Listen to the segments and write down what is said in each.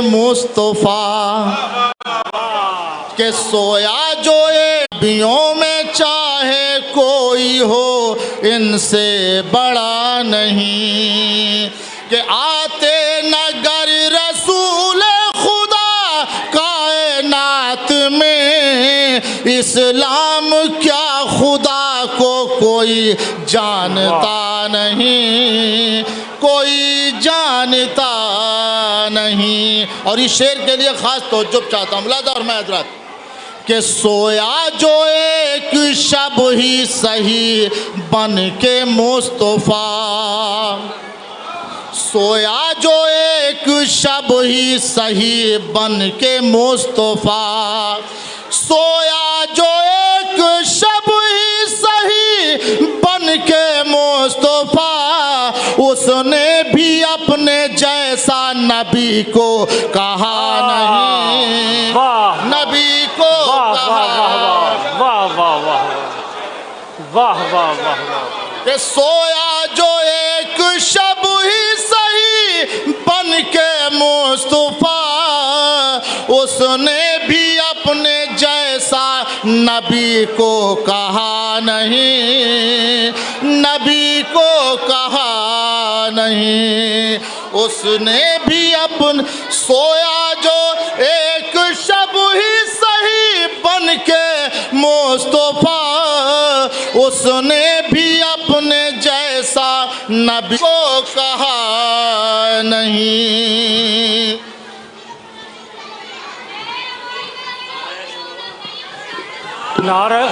مصطفیٰ کہ سویا جو نبیوں میں چاہے کوئی ہو ان سے بڑا نہیں، کہ آتے نگر رسول خدا کائنات میں، اسلام کیا خدا کو کوئی جانتا نہیں، کوئی جانتا نہیں۔ اور اس شعر کے لیے خاص توجہ چاہتا ہوں ملاحظہ اور میں حضرات، کہ سویا جو ایک شب ہی سہی بن کے مصطفیٰ، سویا جو ایک شب ہی سہی بن کے مصطفیٰ، سویا جو ایک شب ہی سہی بن کے مصطفیٰ، اس نے بھی اپنے جیسا نبی کو کہا نہیں، نبی کو کہا کہ سویا جو ایک شب ہی سہی بن کے مصطفیٰ، اس نے بھی اپنے جیسا نبی کو کہا نہیں، نبی کو کہا نہیں، اس نے بھی اپنے سویا جو ایک شب ہی سہی بن کے مصطفیٰ، اس نے بھی اپنے جیسا نبی کو کہا نہیں۔ نعرہ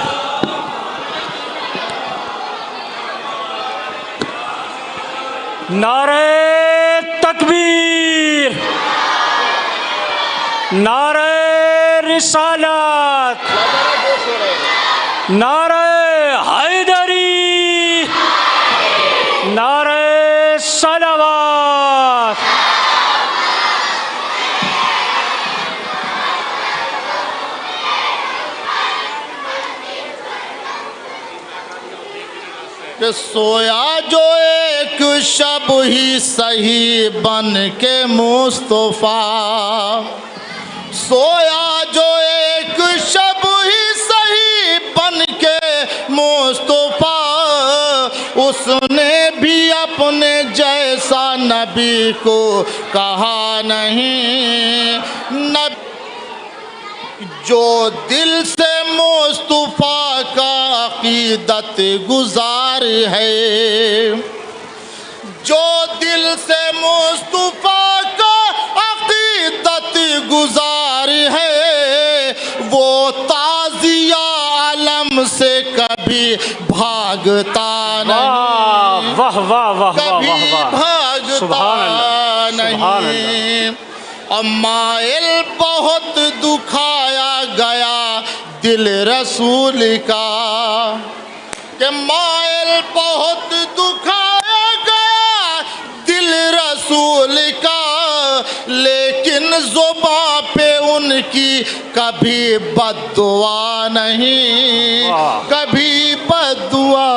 نعرہ تکبیر، نعرہ رسالت، نعرہ حیدری، نعرہ صلوات۔ کہ سویا جو ایک شب ہی سہی بن کے مصطفیٰ، سویا جو ایک شب ہی سہی بن کے مصطفیٰ، اس نے بھی اپنے جیسا نبی کو کہا نہیں، جو دل سے مصطفیٰ کا عقیدت گزار ہے، جو دل سے مصطفیٰ کا عقیدت گزار ہے، وہ تازیہ علم سے کبھی بھاگتا نہیں، کبھی بھاگتا نہیں۔ اور مائل بہت دکھایا گیا دل رسول کا، کہ مائل بہت دکھایا گیا دل رسول کا، لیکن زباں پہ ان کی کبھی بد دعا نہیں، کبھی بد دعا۔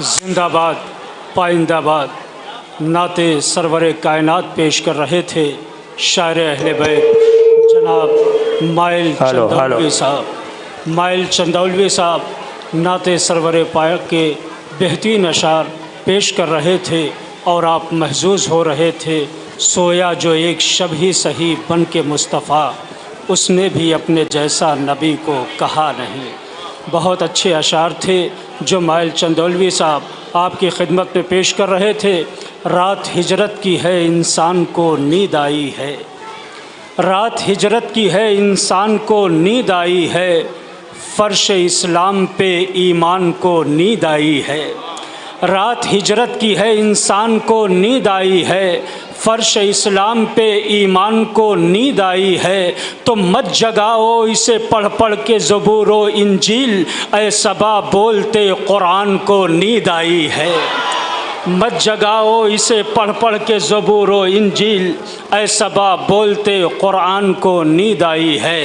زندہ باد پائندہ باد نعت سرور کائنات پیش کر رہے تھے شاعر اہل بیت جناب مائل چندولوی صاحب۔ مائل چندولوی صاحب نعت سرور پاک کے بہترین اشعار پیش کر رہے تھے اور آپ محظوظ ہو رہے تھے۔ سویا جو ایک شب ہی سہی بن کے مصطفیٰ، اس نے بھی اپنے جیسا نبی کو کہا نہیں۔ بہت اچھے اشعار تھے جو مائل چندولوی صاحب آپ کی خدمت میں پیش کر رہے تھے۔ رات ہجرت کی ہے انسان کو نیند آئی ہے، رات ہجرت کی ہے انسان کو نیند آئی ہے، فرش اسلام پہ ایمان کو نیند آئی ہے۔ رات ہجرت کی ہے انسان کو نیند آئی ہے، فرش اسلام پہ ایمان کو نیند آئی ہے، تو مت جگاؤ اسے پڑھ پڑھ کے زبور و انجیل، اے صبا بولتے قرآن کو نیند آئی ہے۔ مت جگاؤ اسے پڑھ پڑھ کے زبور و انجیل، اے صبا بولتے قرآن کو نیند آئی ہے،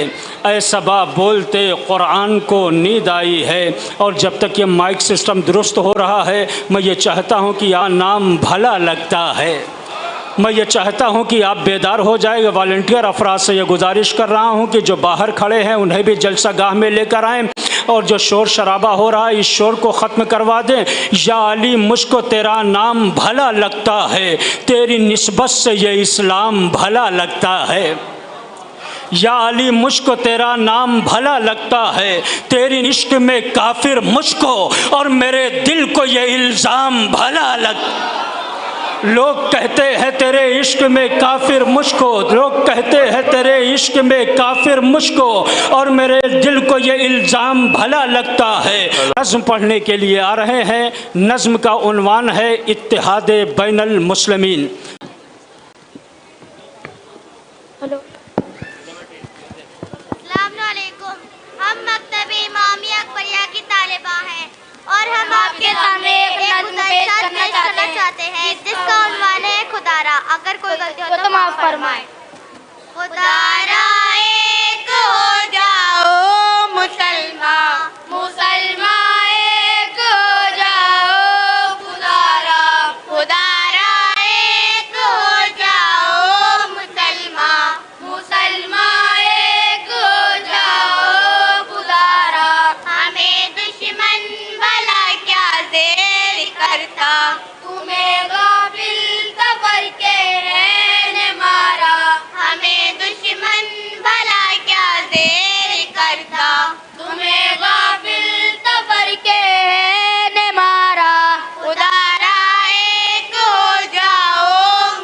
اے صبا بولتے قرآن کو نیند آئی ہے۔ اور جب تک یہ مائک سسٹم درست ہو رہا ہے، میں یہ چاہتا ہوں کہ یہ نام بھلا لگتا ہے، میں یہ چاہتا ہوں کہ آپ بیدار ہو جائے. والنٹیئر افراد سے یہ گزارش کر رہا ہوں کہ جو باہر کھڑے ہیں انہیں بھی جلسہ گاہ میں لے کر آئیں اور جو شور شرابہ ہو رہا ہے اس شور کو ختم کروا دیں. یا علی مجھ کو تیرا نام بھلا لگتا ہے، تیری نسبت سے یہ اسلام بھلا لگتا ہے. یا علی مجھ کو تیرا نام بھلا لگتا ہے، تیری عشق میں کافر مجھ کو اور میرے دل کو یہ الزام بھلا لگتا ہے. لوگ کہتے ہیں تیرے عشق میں کافر مجھ کو، لوگ کہتے ہیں تیرے عشق میں کافر مجھ کو اور میرے دل کو یہ الزام بھلا لگتا ہے. نظم پڑھنے کے لیے آ رہے ہیں. نظم کا عنوان ہے اتحاد بین المسلمین. السلام علیکم. ہم مکتب امامیہ اکبریہ کی طالبہ ہیں اور ہم آپ کے سامنے ایک نظم پیش کرنا چاہتے ہیں جس کا عنوان ہے خدارا. اگر کوئی غلطی ہو تو معاف فرمائیں. خدارا ایک ہو جاؤ مسلمان، مسلمان ایک ہو جاؤ. خدارا خدارا ایک ہو جاؤ مسلمان، مسلمان ایک ہو جاؤ. خدارا ہمیں دشمن بھلا کیا زیر کرتا، تمہیں غافل سفر کے رہنے مارا. ہمیں دشمن بھلا کیا زیر کرتا، تمہیں غافل سفر کے رہنے مارا. خدارا ایک ہو جاؤ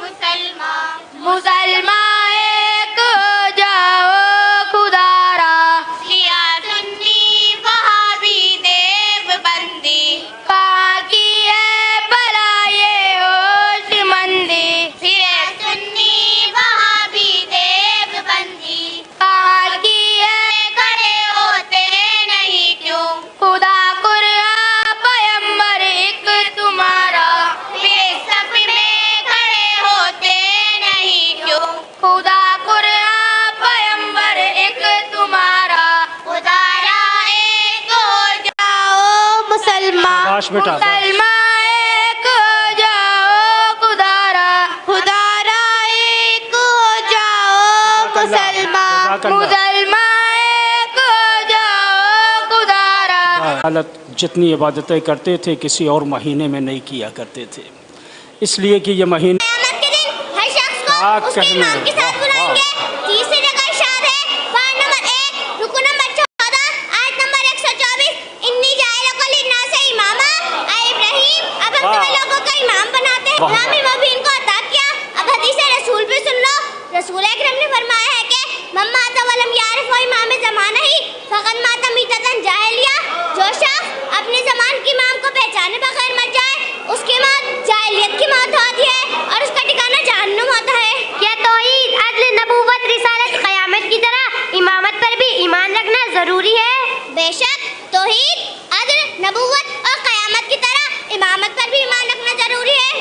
مسلمان، مسلمان ایک ہو جاؤ. خدارا شیعہ سنی وہابی دیوبندی کہاں کی ہے بھلا یہ ہوش مندی. شیعہ سنی وہابی دیوبندی کہاں کی ہے کھڑے ہوتے نہیں کیوں. خدا قرآن پیغمبر ایک تمہارا میرے صف میں کھڑے ہوتے نہیں کیوں. خدا قرآن پیغمبر ایک تمہارا. خدارا ایک ہو جاؤ مسلمان، شاباش بیٹا. مسلمان ایک ہو جاؤ. خدارا خدارا ایک ہو جاؤ مسلمان، مسلمان ایک ہو جاؤ. خدارا حالت جتنی عبادتیں کرتے تھے کسی اور مہینے میں نہیں کیا کرتے تھے، اس لیے کہ یہ مہینے قیامت کے دن ہر شخص کو پاک اس کے کہنے امام کے ساتھ بلائیں گے. تیسری جگہ ارشاد ہے پارٹ نمبر 1 رکو نمبر 14 آیت نمبر 124 انی جاعل للناس اماما. اے ابراہیم اب ہم تمہیں لوگوں کا امام بناتے ہیں. غلامی مبین کو عطا کیا. اب حدیث رسول پہ سن لو. رسول اکرم نے فرمایا ہے کہ من مات ولم یعرف امام زمانہ ہی فقد مات میتۃ جاہلیہ. جو شخص اپنے زمان کے امام کو پہچانے بغیر مر جائے اس کی موت جاہلیت کی موت ہوتی ہے اور اس کا ٹھکانہ جہنم ہوتا ہے. کیا توحید، عدل، نبوت، رسالت، قیامت کی طرح امامت پر بھی ایمان رکھنا ضروری ہے؟ بے شک توحید، عدل، نبوت اور قیامت کی طرح امامت پر بھی ایمان رکھنا ضروری ہے.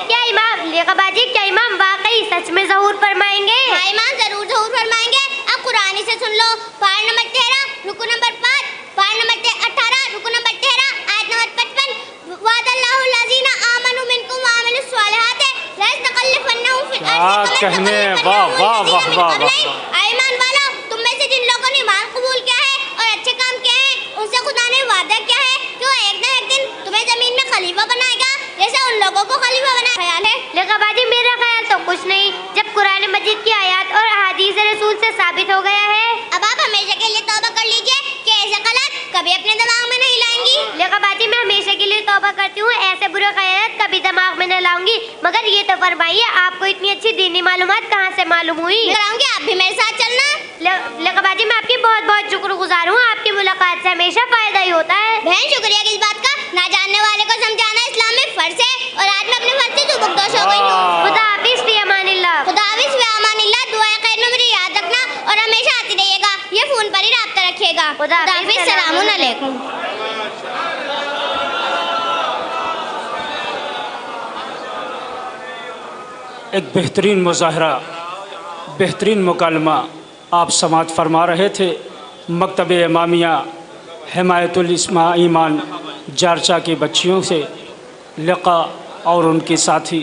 کیا امام لیقا باجی کیا امام واقعی سچ میں ظہور فرمائیں گے؟ ہاں امام ضرور ظہور فرمائیں گے. اب قرآن سے سن لو. پارٹ نمبر 13 رکو نمبر 5 پارٹ نمبر 18 رکو نمبر 13 آیت نمبر 55 وعد اللہ الذین آمنوا منکم وعملوا الصالحات لا یستخلفنہم فی الارض کیا کہنے. واہ واہ واہ واہ واہ. ایمان والا تم میں سے جن لوگوں نے ایمان قبول کیا ہے اور اچھے کام کیے ہیں ان سے خدا نے وعدہ کیا ہے کہ وہ ایک نہ ایک دن تمہیں زمین میں خلیفہ بنائے گا جیسا ان لوگوں کو خلیفہ بنایا. خیال ہے لیکن باجی میرا خیال تو کچھ نہیں جب قرآن مجید کی آیات اور احادیث رسول سے ثابت ہو گیا ہے. اب آپ ہمیشہ کے لیے توبہ کر لیجئے کہ ایسے غلط کبھی اپنے دماغ میں نہیں لائیں گی. لیکن باجی میں ہمیشہ کے لیے توبہ کرتی ہوں ایسے برے خیالات کبھی دماغ میں نہ لاؤں گی. مگر یہ تو فرمائیے آپ کو اتنی اچھی دینی معلومات کہاں سے معلوم ہوئی؟ کراؤں گی آپ بھی میرے ساتھ چلنا. لیکن باجی میں آپ کی بہت بہت شکر گزار ہوں. آپ کی ملاقات سے ہمیشہ فائدہ ہی ہوتا ہے. بہن شکریہ کس بات کا. نہ جاننے والے کو سمجھانا اسلام میں فرض ہے اور آج میں اپنے فرض سے سبکدوش ہو گئی ہوں. خدا حافظ فی امان اللہ. خدا حافظ فی امان اللہ. دعائیں خیر میں مجھے یاد رکھنا اور ہمیشہ آتی رہیے گا. یہ فون پر ہی رابطہ رکھیے گا. خدا حافظ. السلام علیکم. ایک بہترین مظاہرہ، بہترین مکالمہ آپ سماعت فرما رہے تھے. مکتب امامیہ حمایت ایمان جارچا کی بچیوں سے لقا اور ان کے ساتھی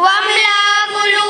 واملأ قلوبنا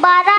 12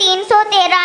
313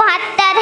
72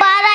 12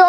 2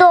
2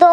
2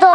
2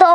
2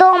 2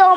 2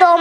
2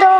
2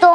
2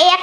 1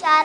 4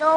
2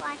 5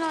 9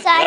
7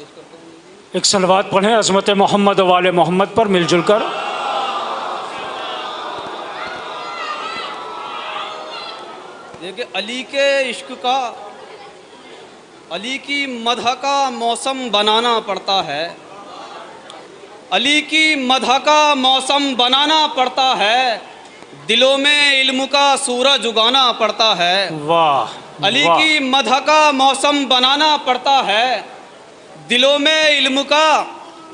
ایک صلوات پڑھیں عظمت محمد و آل محمد پر مل جل کر۔ دیکھیں علی کے عشق کا، علی کی مدح کا موسم بنانا پڑتا ہے، علی کی مدح کا موسم بنانا پڑتا ہے، دلوں میں علم کا سورج اگانا پڑتا ہے۔ واہ علی کی مدح کا موسم بنانا پڑتا ہے، دلوں میں علم کا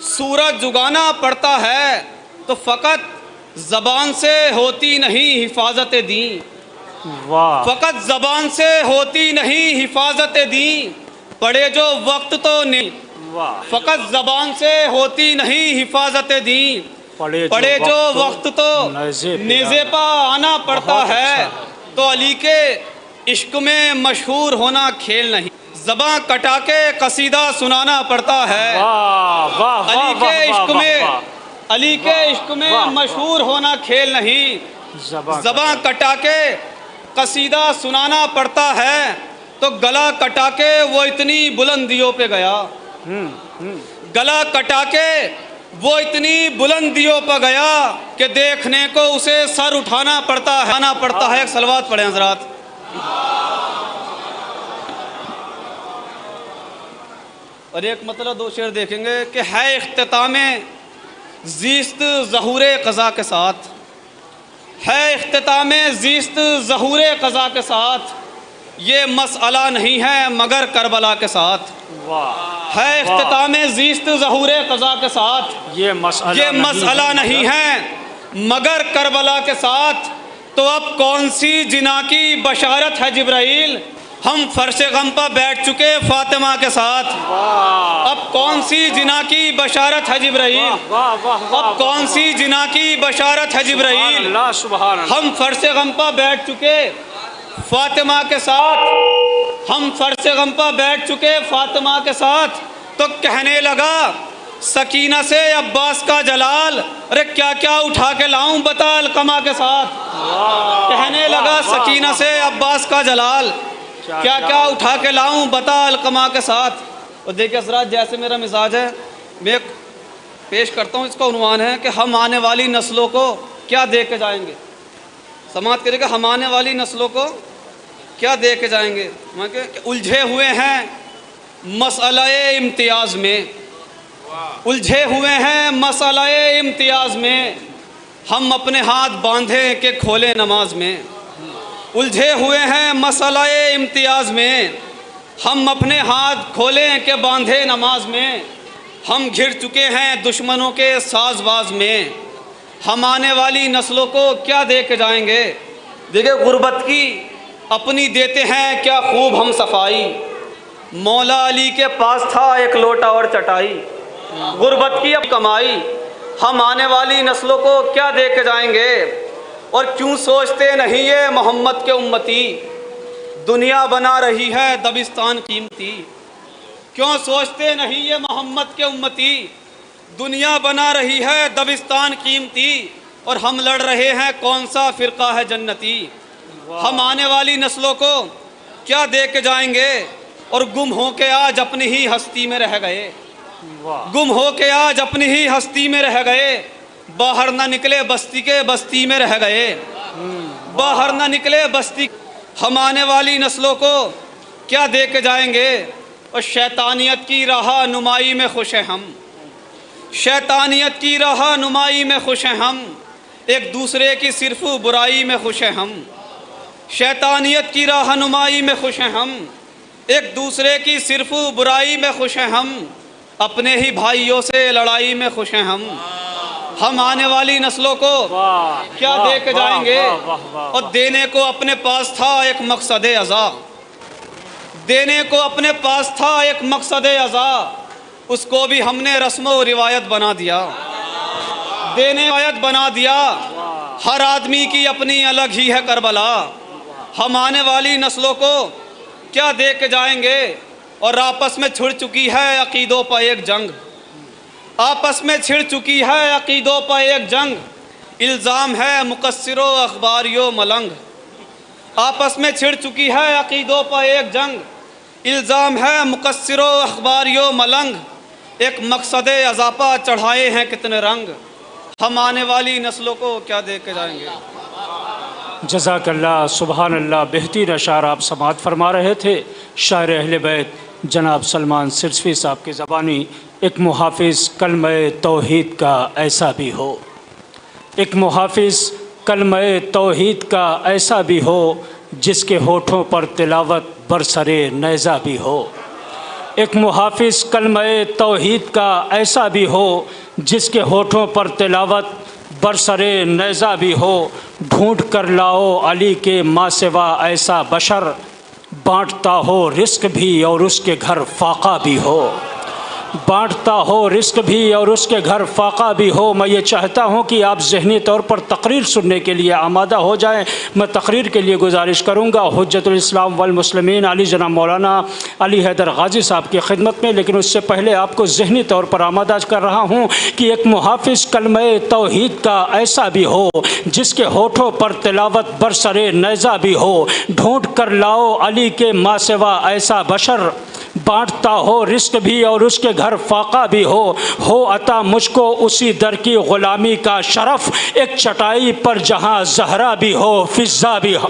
سورج اگانا پڑتا ہے، تو فقط زبان سے ہوتی نہیں حفاظت دین، واہ فقط زبان سے ہوتی نہیں حفاظت دین، پڑے جو وقت تو نہیں، واہ فقط زبان سے ہوتی نہیں حفاظت دین، پڑے جو وقت تو نیزے پا آنا پڑتا ہے، تو علی کے عشق میں مشہور ہونا کھیل نہیں، زباں کٹا کے قصیدہ سنانا پڑتا ہے۔ علی کے عشق میں، علی کے عشق میں مشہور ہونا کھیل نہیں، زباں کٹا کے قصیدہ سنانا پڑتا ہے، تو گلا کٹا کے وہ اتنی بلندیوں پہ گیا، گلا کٹا کے وہ اتنی بلندیوں پہ گیا کہ دیکھنے کو اسے سر اٹھانا پڑتا ہے۔ ایک صلوات پڑھیں حضرات۔ اور ایک مطلب دو شعر دیکھیں گے کہ ہے اختتام زیست ظہور قضا کے ساتھ، ہے اختتام زیست ظہور قضا کے ساتھ، یہ مسئلہ نہیں ہے مگر کربلا کے ساتھ، ہے اختتام زیست ظہور قضا کے ساتھ، یہ مسئلہ نہیں ہے مگر کربلا کے ساتھ، تو اب کون سی جنا کی بشارت ہے جبرائیل، ہم فرش غم پر بیٹھ چکے فاطمہ کے ساتھ، اب کون سی جنا کی بشارت ہے جبرائیل، اب کون سی جنا کی بشارت ہے جبرائیل، ہم فرش غم پر بیٹھ چکے فاطمہ کے ساتھ، ہم فرش غم پر بیٹھ چکے فاطمہ کے ساتھ، تو کہنے لگا سکینہ سے عباس کا جلال، ارے کیا کیا اٹھا کے لاؤں بتا القمہ کے ساتھ، کہنے لگا سکینہ سے عباس کا جلال، کیا کیا اٹھا کے لاؤں بتا القمہ کے ساتھ۔ اور دیکھیں حضرات، جیسے میرا مزاج ہے، میں ایک پیش کرتا ہوں، اس کا عنوان ہے کہ ہم آنے والی نسلوں کو کیا دے کے جائیں گے، سماعت کرے گا، ہم آنے والی نسلوں کو کیا دے کے جائیں گے، کہ الجھے ہوئے ہیں مسئلہ امتیاز میں، الجھے ہوئے ہیں مسئلہ امتیاز میں، ہم اپنے ہاتھ باندھیں کہ کھولیں نماز میں، الجھے ہوئے ہیں مسئلہ امتیاز میں، ہم اپنے ہاتھ کھولیں کہ باندھیں نماز میں، ہم گھر چکے ہیں دشمنوں کے ساز باز میں، ہم آنے والی نسلوں کو کیا دے کے جائیں گے۔ دیکھیں غربت کی اپنی دیتے ہیں کیا خوب ہم صفائی، مولا علی کے پاس تھا ایک لوٹا اور چٹائی، غربت کی اب کمائی، ہم آنے والی نسلوں کو کیا دے کے جائیں گے۔ اور کیوں سوچتے نہیں یہ محمد کے امتی، دنیا بنا رہی ہے دبستان قیمتی، کیوں سوچتے نہیں یہ محمد کے امتی، دنیا بنا رہی ہے دبستان قیمتی، اور ہم لڑ رہے ہیں کون سا فرقہ ہے جنتی، ہم آنے والی نسلوں کو کیا دے کے جائیں گے۔ اور گم ہو کے آج اپنی ہی ہستی میں رہ گئے، گم ہو کے آج اپنی ہی ہستی میں رہ گئے، باہر نہ نکلے بستی کے بستی میں رہ گئے، باہر نہ نکلے بستی، ہم آنے والی نسلوں کو کیا دے کے جائیں گے۔ اور شیطانیت کی رہنمائی میں خوش ہیں ہم، شیطانیت کی رہنمائی میں خوش ہیں ہم، ایک دوسرے کی صرف برائی میں خوش ہیں ہم، شیطانیت کی رہنمائی میں خوش ہیں ہم، ایک دوسرے کی صرف برائی میں خوش ہیں ہم، اپنے ہی بھائیوں سے لڑائی میں خوش ہیں ہم آنے والی نسلوں کو کیا دے کے جائیں گے۔ اور دینے کو اپنے پاس تھا ایک مقصد عزا، دینے کو اپنے پاس تھا ایک مقصد عزا، اس کو بھی ہم نے رسم و روایت بنا دیا، دینے روایت بنا دیا، ہر آدمی کی اپنی الگ ہی ہے کربلا، ہم آنے والی نسلوں کو کیا دے کے جائیں گے۔ اور آپس میں چھڑ چکی ہے عقیدوں پر ایک جنگ، آپس میں چھڑ چکی ہے عقیدوں پر ایک جنگ، الزام ہے مقصر و اخباری و ملنگ، آپس میں چھڑ چکی ہے عقیدوں پر ایک جنگ، الزام ہے مقصر و اخباری و ملنگ، ایک مقصد اضافہ چڑھائے ہیں کتنے رنگ، ہم آنے والی نسلوں کو کیا دے کے جائیں گے۔ جزاک اللہ، سبحان اللہ، بہترین اشعار آپ سماعت فرما رہے تھے۔ شاعر اہل بیت جناب سلمان سرسوی صاحب کی زبانی، ایک محافظ کلمہ توحید کا ایسا بھی ہو، ایک محافظ کلمہ توحید کا ایسا بھی ہو جس کے ہونٹوں پر تلاوت برسر نیزہ بھی ہو، ایک محافظ کلمہ توحید کا ایسا بھی ہو جس کے ہونٹوں پر تلاوت برسر نیزہ بھی ہو، ڈھونڈ کر لاؤ علی کے ماں سوا ایسا بشر، بانٹتا ہو رزق بھی اور اس کے گھر فاقہ بھی ہو، بانٹتا ہو رزق بھی اور اس کے گھر فاقہ بھی ہو۔ میں یہ چاہتا ہوں کہ آپ ذہنی طور پر تقریر سننے کے لیے آمادہ ہو جائیں۔ میں تقریر کے لیے گزارش کروں گا حجت الاسلام والمسلمین علی جناب مولانا علی حیدر غازی صاحب کی خدمت میں، لیکن اس سے پہلے آپ کو ذہنی طور پر آمادہ کر رہا ہوں کہ ایک محافظ کلمہ توحید کا ایسا بھی ہو جس کے ہونٹوں پر تلاوت برسر نیزہ بھی ہو، ڈھونڈ کر لاؤ علی کے ماں سوا ایسا بشر، بانٹتا ہو رزق بھی اور اس کے گھر فاقہ بھی ہو عطا مجھ کو اسی در کی غلامی کا شرف، ایک چٹائی پر جہاں زہرا بھی ہو فضا بھی ہو،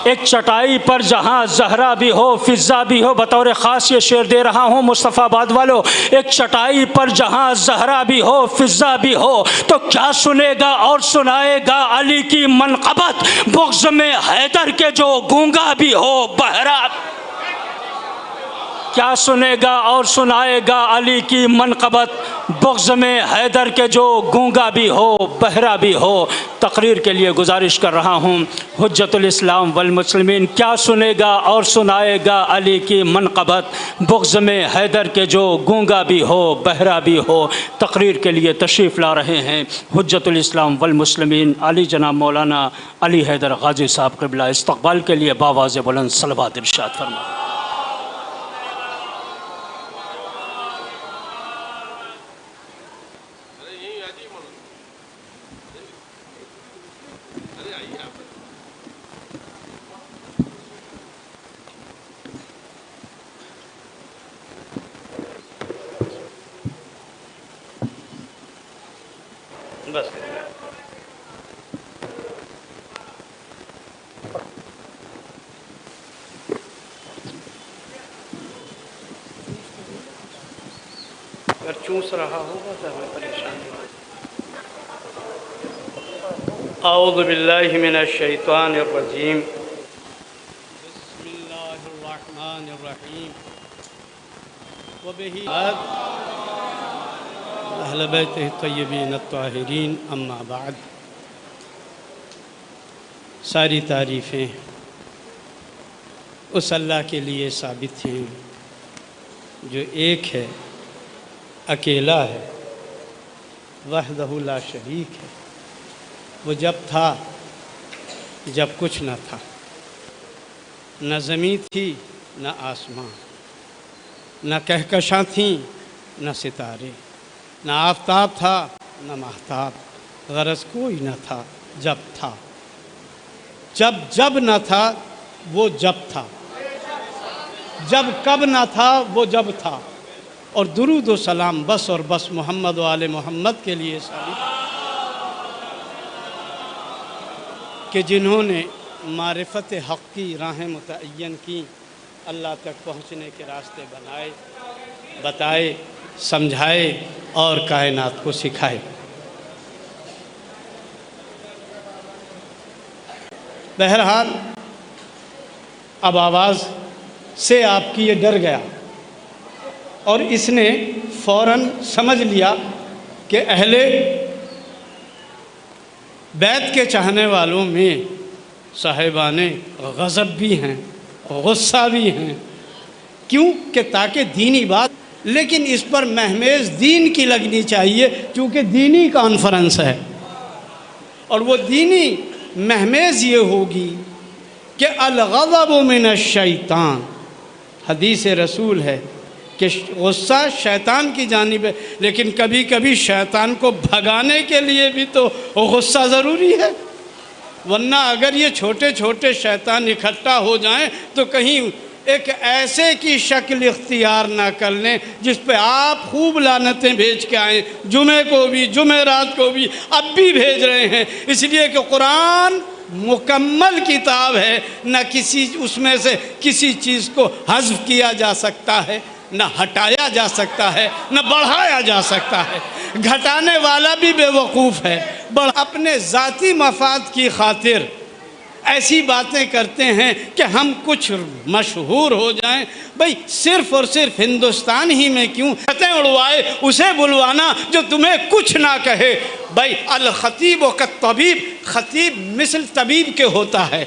ایک چٹائی پر جہاں زہرا بھی ہو فضا بھی ہو۔ بطور خاص یہ شعر دے رہا ہوں مصطفیٰ آباد والو، ایک چٹائی پر جہاں زہرا بھی ہو فضا بھی ہو، تو کیا سنے گا اور سنائے گا علی کی منقبت، بغض میں حیدر کے جو گونگا بھی ہو بہرا، کیا سنے گا اور سنائے گا علی کی منقبت، بغض میں حیدر کے جو گونگا بھی ہو بہرا بھی ہو۔ تقریر کے لیے گزارش کر رہا ہوں حجت الاسلام والمسلمین، کیا سنے گا اور سنائے گا علی کی منقبت، بغض میں حیدر کے جو گونگا بھی ہو بہرا بھی ہو۔ تقریر کے لیے تشریف لا رہے ہیں حجت الاسلام والمسلمین علی جناب مولانا علی حیدر غازی صاحب قبلہ، استقبال کے لیے باواز بلند صلوات ارشاد فرمائیں۔ بس اگر چوس رہا ہوگا تو ہمیں پریشانی ہوگی۔ اعوذ باللہ من الشیطان الرجیم، بسم اللہ الرحمن الرحیم، وبہ اہل بیتہ الطیبین الطاہرین، اما بعد۔ ساری تعریفیں اس اللہ کے لیے ثابت ہیں جو ایک ہے، اکیلا ہے، وحدہ لا شریک ہے۔ وہ جب تھا جب کچھ نہ تھا، نہ زمین تھی نہ آسمان، نہ کہکشاں تھیں نہ ستارے، نہ آفتاب تھا نہ ماہتاب، غرض کوئی نہ تھا جب تھا، جب نہ تھا وہ جب تھا، جب کب نہ تھا وہ جب تھا۔ اور درود و سلام بس اور بس محمد و آل محمد کے لیے ثابت کہ جنہوں نے معرفت حق کی راہیں متعین کی، اللہ تک پہنچنے کے راستے بنائے، بتائے، سمجھائے اور کائنات کو سکھائے۔ بہرحال اب آواز سے آپ کی یہ ڈر گیا اور اس نے فوراً سمجھ لیا کہ اہل بیت کے چاہنے والوں میں صاحبان غضب بھی ہیں، غصہ بھی ہیں۔ کیوں؟ کہ تاکہ دینی بات، لیکن اس پر مہمیز دین کی لگنی چاہیے چونکہ دینی کانفرنس ہے، اور وہ دینی مہمیز یہ ہوگی کہ الغضب من الشیطان، حدیث رسول ہے کہ غصہ شیطان کی جانب ہے، لیکن کبھی کبھی شیطان کو بھگانے کے لیے بھی تو غصہ ضروری ہے، ورنہ اگر یہ چھوٹے چھوٹے شیطان اکٹھا ہو جائیں تو کہیں ایک ایسے کی شکل اختیار نہ کر لیں جس پہ آپ خوب لعنتیں بھیج کے آئیں، جمعے کو بھی، جمعرات کو بھی، اب بھی بھیج رہے ہیں، اس لیے کہ قرآن مکمل کتاب ہے، نہ اس میں سے کسی چیز کو حذف کیا جا سکتا ہے، نہ ہٹایا جا سکتا ہے، نہ بڑھایا جا سکتا ہے۔ گھٹانے والا بھی بے وقوف ہے، اپنے ذاتی مفاد کی خاطر ایسی باتیں کرتے ہیں کہ ہم کچھ مشہور ہو جائیں۔ بھئی صرف اور صرف ہندوستان ہی میں کیوں خطیں اڑوائے اسے بلوانا جو تمہیں کچھ نہ کہے۔ بھئی الخطیب و کالطبیب، خطیب مثل طبیب کے ہوتا ہے،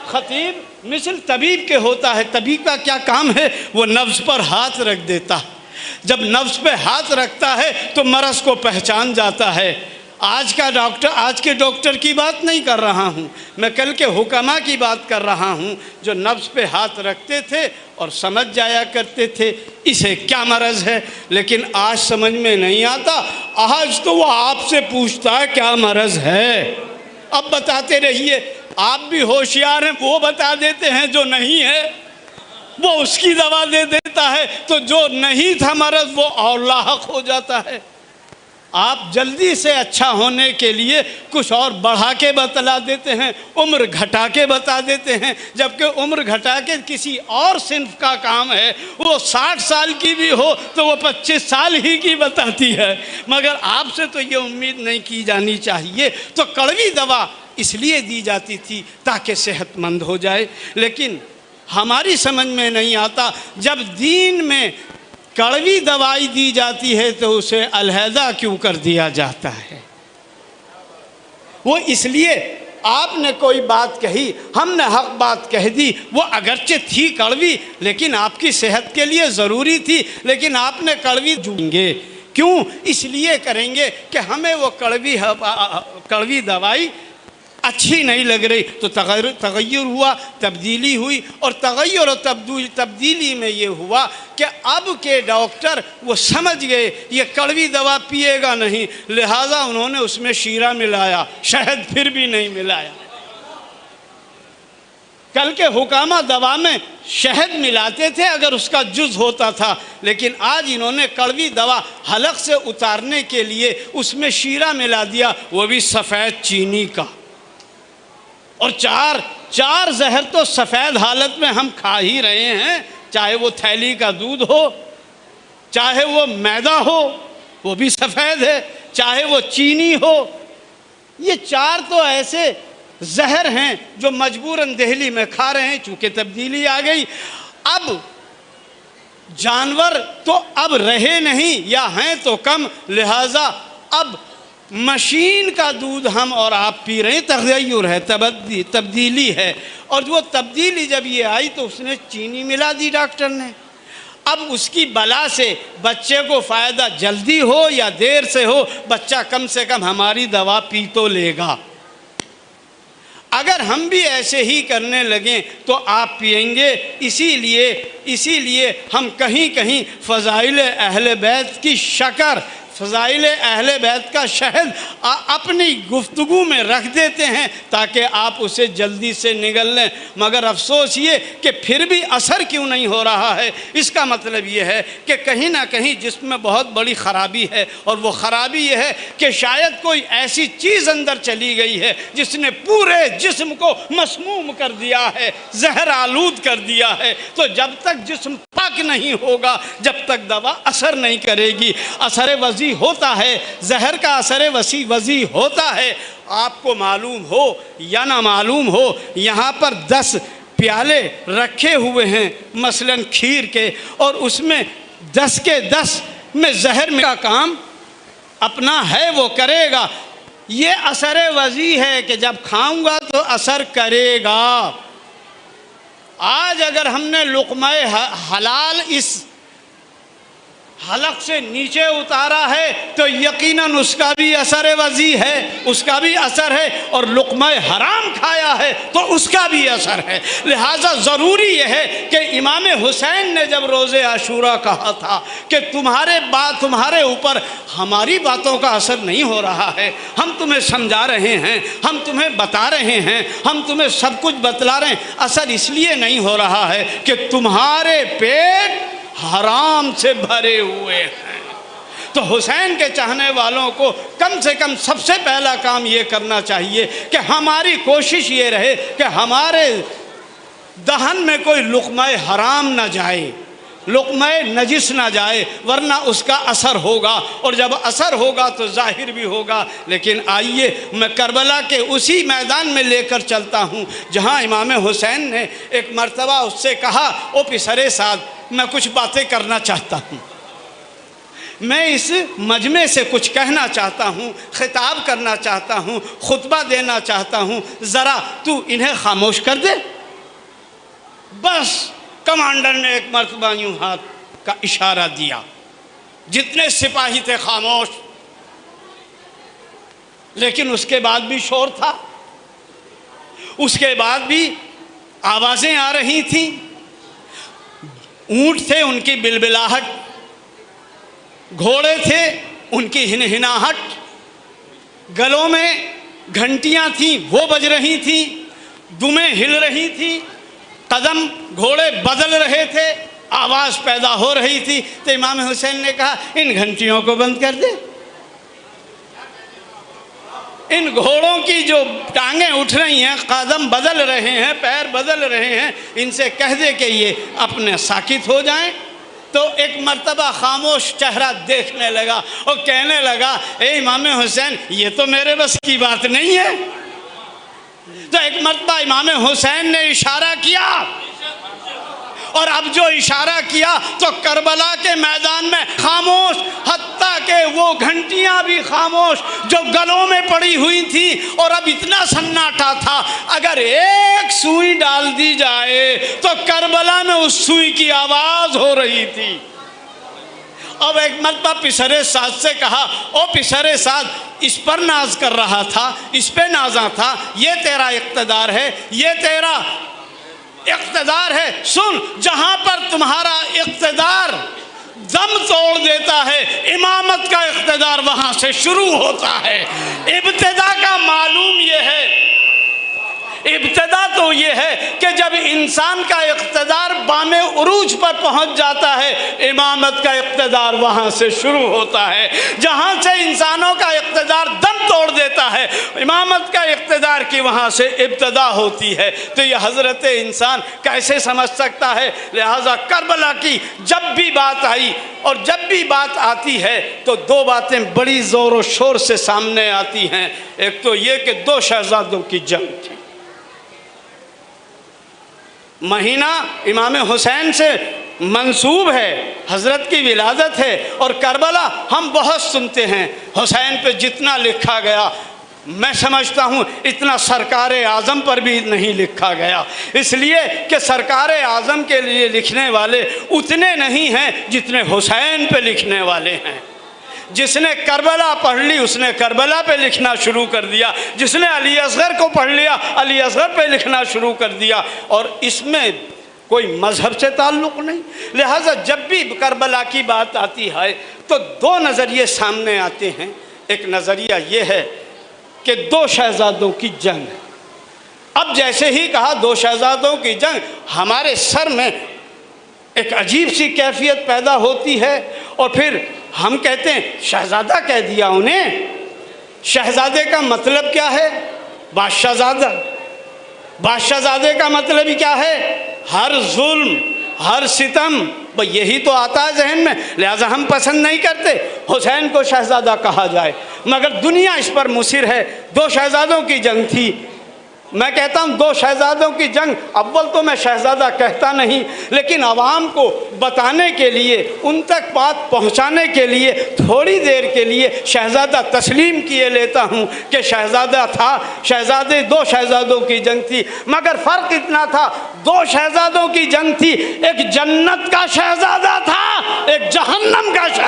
خطیب مثل طبیب کے ہوتا ہے۔ طبیب کا کیا کام ہے؟ وہ نبض پر ہاتھ رکھ دیتا ہے، جب نبض پہ ہاتھ رکھتا ہے تو مرض کو پہچان جاتا ہے۔ آج کے ڈاکٹر کی بات نہیں کر رہا ہوں، میں کل کے حکماء کی بات کر رہا ہوں جو نبض پہ ہاتھ رکھتے تھے اور سمجھ جایا کرتے تھے اسے کیا مرض ہے، لیکن آج سمجھ میں نہیں آتا، آج تو وہ آپ سے پوچھتا ہے کیا مرض ہے۔ اب بتاتے رہیے، آپ بھی ہوشیار ہیں، وہ بتا دیتے ہیں جو نہیں ہے، وہ اس کی دوا دے دیتا ہے، تو جو نہیں تھا مرض وہ اور لاحق ہو جاتا ہے۔ آپ جلدی سے اچھا ہونے کے لیے کچھ اور بڑھا کے بتلا دیتے ہیں، عمر گھٹا کے بتا دیتے ہیں، جبکہ عمر گھٹا کے کسی اور صنف کا کام ہے۔ وہ 60 سال کی بھی ہو تو وہ 25 سال ہی کی بتاتی ہے، مگر آپ سے تو یہ امید نہیں کی جانی چاہیے۔ تو کڑوی دوا اس لیے دی جاتی تھی تاکہ صحت مند ہو جائے، لیکن ہماری سمجھ میں نہیں آتا جب دین میں کڑوی دوائی دی جاتی ہے تو اسے علیحدہ کیوں کر دیا جاتا ہے۔ وہ اس لیے آپ نے کوئی بات کہی، ہم نے حق بات کہہ دی، وہ اگرچہ تھی کڑوی لیکن آپ کی صحت کے لیے ضروری تھی، لیکن آپ نے کڑوی جوئیں گے کیوں؟ اس لیے کریں گے کہ ہمیں وہ کڑوی دوائی اچھی نہیں لگ رہی، تو تغیر ہوا، تبدیلی ہوئی، اور تغیر و تبدیلی میں یہ ہوا کہ اب کے ڈاکٹر وہ سمجھ گئے یہ کڑوی دوا پیے گا نہیں، لہٰذا انہوں نے اس میں شیرہ ملایا، شہد پھر بھی نہیں ملایا۔ کل کے حکامہ دوا میں شہد ملاتے تھے اگر اس کا جز ہوتا تھا، لیکن آج انہوں نے کڑوی دوا حلق سے اتارنے کے لیے اس میں شیرہ ملا دیا، وہ بھی سفید چینی کا۔ اور چار زہر تو سفید حالت میں ہم کھا ہی رہے ہیں، چاہے وہ تھیلی کا دودھ ہو، چاہے وہ میدا ہو وہ بھی سفید ہے، چاہے وہ چینی ہو۔ یہ 4 تو ایسے زہر ہیں جو مجبوراً دہلی میں کھا رہے ہیں، چونکہ تبدیلی آ گئی۔ اب جانور تو اب رہے نہیں یا ہیں تو کم، لہٰذا اب مشین کا دودھ ہم اور آپ پی رہے ہیں، تغیر ہے، تبدیلی ہے۔ اور وہ تبدیلی جب یہ آئی تو اس نے چینی ملا دی ڈاکٹر نے۔ اب اس کی بلا سے بچے کو فائدہ جلدی ہو یا دیر سے ہو، بچہ کم سے کم ہماری دوا پی تو لے گا۔ اگر ہم بھی ایسے ہی کرنے لگیں تو آپ پئیں گے۔ اسی لیے ہم کہیں فضائل اہل بیت کی شکر، فضائل اہل بیت کا شہد اپنی گفتگو میں رکھ دیتے ہیں تاکہ آپ اسے جلدی سے نگل لیں، مگر افسوس یہ کہ پھر بھی اثر کیوں نہیں ہو رہا ہے۔ اس کا مطلب یہ ہے کہ کہیں نہ کہیں جسم میں بہت بڑی خرابی ہے، اور وہ خرابی یہ ہے کہ شاید کوئی ایسی چیز اندر چلی گئی ہے جس نے پورے جسم کو مسموم کر دیا ہے، زہر آلود کر دیا ہے۔ تو جب تک جسم پاک نہیں ہوگا، جب تک دوا اثر نہیں کرے گی۔ اثر وضعی ہوتا ہے، زہر کا اثر وضعی ہوتا ہے، آپ کو معلوم ہو یا نہ معلوم ہو۔ یہاں پر 10 پیالے رکھے ہوئے ہیں مثلاً کھیر کے، اور اس میں 10 کے 10 میں زہر کا کام اپنا ہے، وہ کرے گا۔ یہ اثر وضعی ہے کہ جب کھاؤں گا تو اثر کرے گا۔ آج اگر ہم نے لقمہ حلال اس حلق سے نیچے اتارا ہے تو یقیناً اس کا بھی اثر وضع ہے، اس کا بھی اثر ہے، اور لقمہ حرام کھایا ہے تو اس کا بھی اثر ہے۔ لہٰذا ضروری یہ ہے کہ امام حسین نے جب روز عاشوراء کہا تھا کہ تمہارے اوپر ہماری باتوں کا اثر نہیں ہو رہا ہے، ہم تمہیں سمجھا رہے ہیں، ہم تمہیں بتا رہے ہیں، ہم تمہیں سب کچھ بتلا رہے ہیں، اثر اس لیے نہیں ہو رہا ہے کہ تمہارے پیٹ حرام سے بھرے ہوئے ہیں۔ تو حسین کے چاہنے والوں کو کم سے کم سب سے پہلا کام یہ کرنا چاہیے کہ ہماری کوشش یہ رہے کہ ہمارے دہن میں کوئی لقمہ حرام نہ جائے، لقمہ نجس نہ جائے، ورنہ اس کا اثر ہوگا، اور جب اثر ہوگا تو ظاہر بھی ہوگا۔ لیکن آئیے میں کربلا کے اسی میدان میں لے کر چلتا ہوں جہاں امام حسین نے ایک مرتبہ اس سے کہا، او پسرے سعد، میں کچھ باتیں کرنا چاہتا ہوں، میں اس مجمع سے کچھ کہنا چاہتا ہوں، خطاب کرنا چاہتا ہوں، خطبہ دینا چاہتا ہوں، ذرا تو انہیں خاموش کر دے۔ بس کمانڈر نے ایک مرتبہ یوں ہاتھ کا اشارہ دیا، جتنے سپاہی تھے خاموش، لیکن اس کے بعد بھی شور تھا، اس کے بعد بھی آوازیں آ رہی تھیں، اونٹ تھے ان کی بلبلاہٹ، گھوڑے تھے ان کی ہنہناہٹ، گلوں میں گھنٹیاں تھیں وہ بج رہی تھیں، دمیں ہل رہی تھیں، قدم گھوڑے بدل رہے تھے، آواز پیدا ہو رہی تھی۔ تو امام حسین نے کہا ان گھنٹیوں کو بند کر دے، ان گھوڑوں کی جو ٹانگیں اٹھ رہی ہیں، قدم بدل رہے ہیں، پیر بدل رہے ہیں، ان سے کہہ دے کہ یہ اپنے ساکت ہو جائیں۔ تو ایک مرتبہ خاموش چہرہ دیکھنے لگا اور کہنے لگا، اے امام حسین، یہ تو میرے بس کی بات نہیں ہے۔ تو ایک مرتبہ امام حسین نے اشارہ کیا، اور اب جو اشارہ کیا تو کربلا کے میدان میں خاموش، حتیٰ کہ وہ گھنٹیاں بھی خاموش جو گلوں میں پڑی ہوئی تھی، اور اب اتنا سناٹا تھا اگر ایک سوئی ڈال دی جائے تو کربلا میں اس سوئی کی آواز ہو رہی تھی۔ اب ایک مرتبہ پسرے سعد سے کہا، او پسرے سعد، اس پر ناز کر رہا تھا، اس پہ نازاں تھا، یہ تیرا اقتدار ہے، یہ تیرا اقتدار ہے، سن، جہاں پر تمہارا اقتدار دم توڑ دیتا ہے، امامت کا اقتدار وہاں سے شروع ہوتا ہے۔ ابتدا کا معلوم یہ ہے، ابتدا تو یہ ہے کہ جب انسان کا اقتدار بام عروج پر پہنچ جاتا ہے، امامت کا اقتدار وہاں سے شروع ہوتا ہے۔ جہاں سے انسانوں کا اقتدار دم توڑ دیتا ہے، امامت کا اقتدار کی وہاں سے ابتدا ہوتی ہے۔ تو یہ حضرت انسان کیسے سمجھ سکتا ہے؟ لہٰذا کربلا کی جب بھی بات آئی، اور جب بھی بات آتی ہے تو دو باتیں بڑی زور و شور سے سامنے آتی ہیں۔ ایک تو یہ کہ دو شہزادوں کی جنگ تھی، مہینہ امام حسین سے منسوب ہے، حضرت کی ولادت ہے، اور کربلا ہم بہت سنتے ہیں، حسین پہ جتنا لکھا گیا میں سمجھتا ہوں اتنا سرکار اعظم پر بھی نہیں لکھا گیا، اس لیے کہ سرکار اعظم کے لیے لکھنے والے اتنے نہیں ہیں جتنے حسین پہ لکھنے والے ہیں۔ جس نے کربلا پڑھ لی اس نے کربلا پہ لکھنا شروع کر دیا، جس نے علی اصغر کو پڑھ لیا علی اصغر پہ لکھنا شروع کر دیا، اور اس میں کوئی مذہب سے تعلق نہیں۔ لہٰذا جب بھی کربلا کی بات آتی ہے تو دو نظریے سامنے آتے ہیں۔ ایک نظریہ یہ ہے کہ دو شہزادوں کی جنگ، اب جیسے ہی کہا دو شہزادوں کی جنگ، ہمارے سر میں ایک عجیب سی کیفیت پیدا ہوتی ہے، اور پھر ہم کہتے ہیں شہزادہ کہہ دیا انہیں۔ شہزادے کا مطلب کیا ہے؟ بادشاہ زادہ۔ بادشاہ زادے کا مطلب ہی کیا ہے؟ ہر ظلم، ہر ستم، یہی تو آتا ہے ذہن میں، لہٰذا ہم پسند نہیں کرتے حسین کو شہزادہ کہا جائے، مگر دنیا اس پر مصر ہے۔ دو شہزادوں کی جنگ تھی، میں کہتا ہوں دو شہزادوں کی جنگ، اول تو میں شہزادہ کہتا نہیں، لیکن عوام کو بتانے کے لیے، ان تک بات پہنچانے کے لیے تھوڑی دیر کے لیے شہزادہ تسلیم کیے لیتا ہوں کہ شہزادہ تھا، دو شہزادوں کی جنگ تھی، مگر فرق اتنا تھا، دو شہزادوں کی جنگ تھی، ایک جنت کا شہزادہ تھا، ایک جہنم کا شہزادہ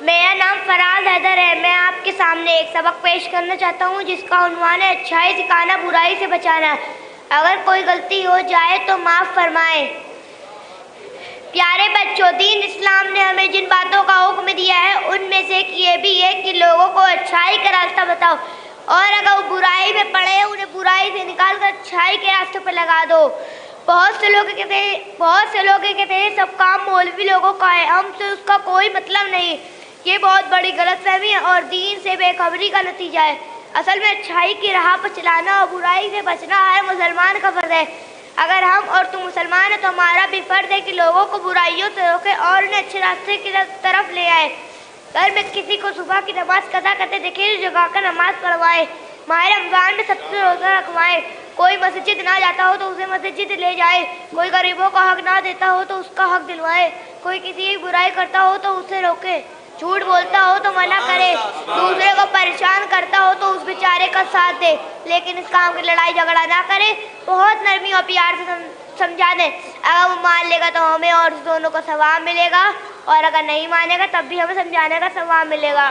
میرا نام فراز حیدر ہے. میں آپ کے سامنے ایک سبق پیش کرنا چاہتا ہوں جس کا عنوان ہے اچھائی سکھانا، برائی سے بچانا. اگر کوئی غلطی ہو جائے تو معاف فرمائیں. پیارے بچوں، دین اسلام نے ہمیں جن باتوں کا حکم دیا ہے ان میں سے یہ بھی ہے کہ لوگوں کو اچھائی کا راستہ بتاؤ، اور اگر وہ برائی میں پڑے انہیں برائی سے نکال کر اچھائی کے راستے پہ لگا دو. بہت سے لوگ کہتے ہیں سب کام مولوی لوگوں کا ہے، ہم سے اس کا کوئی مطلب نہیں. یہ بہت بڑی غلط فہمی ہے اور دین سے بے خبری کا نتیجہ ہے. اصل میں اچھائی کی راہ پر چلانا اور برائی سے بچنا ہر مسلمان کا فرض ہے. اگر ہم اور تم مسلمان ہیں تو ہمارا بھی فرض ہے کہ لوگوں کو برائیوں سے روکے اور انہیں اچھے راستے کی طرف لے آئے. گھر میں کسی کو صبح کی نماز قضا کرتے دیکھیں جگہ کر نماز پڑھوائیں. ماہ رمضان میں سب سے روزہ رکھوائیں. کوئی مسجد نہ جاتا ہو تو اسے مسجد لے جائے. کوئی غریبوں کا حق نہ دیتا ہو تو اس کا حق دلوائے. کوئی کسی کی برائی کرتا ہو تو اسے روکے. جھوٹ بولتا ہو تو منع کرے. دوسرے کو پریشان کرتا ہو تو اس بیچارے کا ساتھ دے، لیکن اس کام کی لڑائی جھگڑا نہ کرے. بہت نرمی اور پیار سے سمجھا دیں. اگر وہ مان لے گا تو ہمیں اور دونوں کو ثواب ملے گا، اور اگر نہیں مانے گا تب بھی ہمیں سمجھانے کا ثواب ملے گا.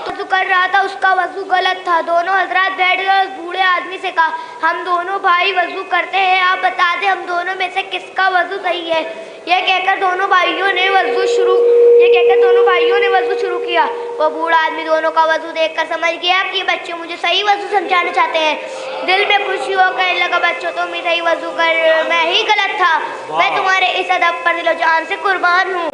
وضو کر رہا تھا، اس کا وضو غلط تھا. دونوں حضرات بیٹھ گئے اور اس بوڑھے آدمی سے کہا ہم دونوں بھائی وضو کرتے ہیں، آپ بتا دیں ہم دونوں میں سے کس کا وضو صحیح ہے. یہ کہہ کر دونوں بھائیوں نے وضو شروع کیا. وہ بوڑھا آدمی دونوں کا وضو دیکھ کر سمجھ گیا کہ یہ بچے مجھے صحیح وضو سمجھانا چاہتے ہیں. دل میں خوشی ہو کر لگا بچوں تم ہی صحیح وضو کر، میں ہی غلط تھا. میں تمہارے اس ادب پر دل و جان سے قربان ہوں.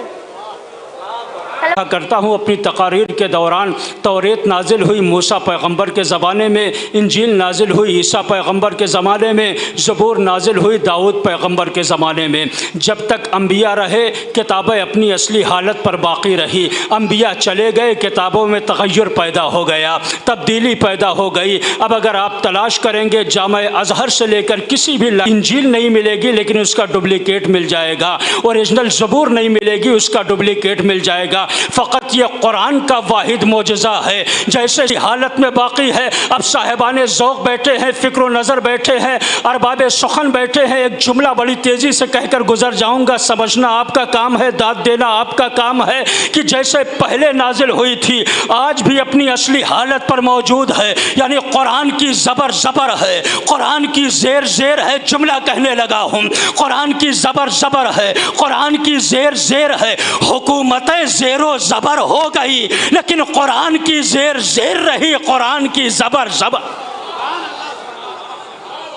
کرتا ہوں اپنی تقاریر کے دوران توریت نازل ہوئی موسیٰ پیغمبر کے زمانے میں، انجیل نازل ہوئی عیسیٰ پیغمبر کے زمانے میں، زبور نازل ہوئی داؤد پیغمبر کے زمانے میں. جب تک انبیاء رہے کتابیں اپنی اصلی حالت پر باقی رہی. انبیاء چلے گئے کتابوں میں تغیر پیدا ہو گیا، تبدیلی پیدا ہو گئی. اب اگر آپ تلاش کریں گے جامع ازہر سے لے کر کسی بھی انجیل نہیں ملے گی لیکن اس کا ڈپلیکیٹ مل جائے گا. اوریجنل زبور نہیں ملے گی، اس کا ڈپلیکیٹ مل جائے گا. فقط یہ قرآن کا واحد معجزہ ہے جیسے حالت میں باقی ہے. اب صاحبان ذوق بیٹھے ہیں، فکر و نظر بیٹھے ہیں، ارباب سخن بیٹھے ہیں. ایک جملہ بڑی تیزی سے کہہ کر گزر جاؤں گا، سمجھنا آپ کا کام ہے، داد دینا آپ کا کام ہے کہ جیسے پہلے نازل ہوئی تھی آج بھی اپنی اصلی حالت پر موجود ہے. یعنی قرآن کی زبر زبر ہے، قرآن کی زیر زیر ہے. جملہ کہنے لگا ہوں، قرآن کی زبر زبر ہے، قرآن کی زیر زیر ہے. حکومتیں زیر و زبر ہو گئی لیکن قرآن کی زیر زیر رہی، قرآن کی زبر زبر،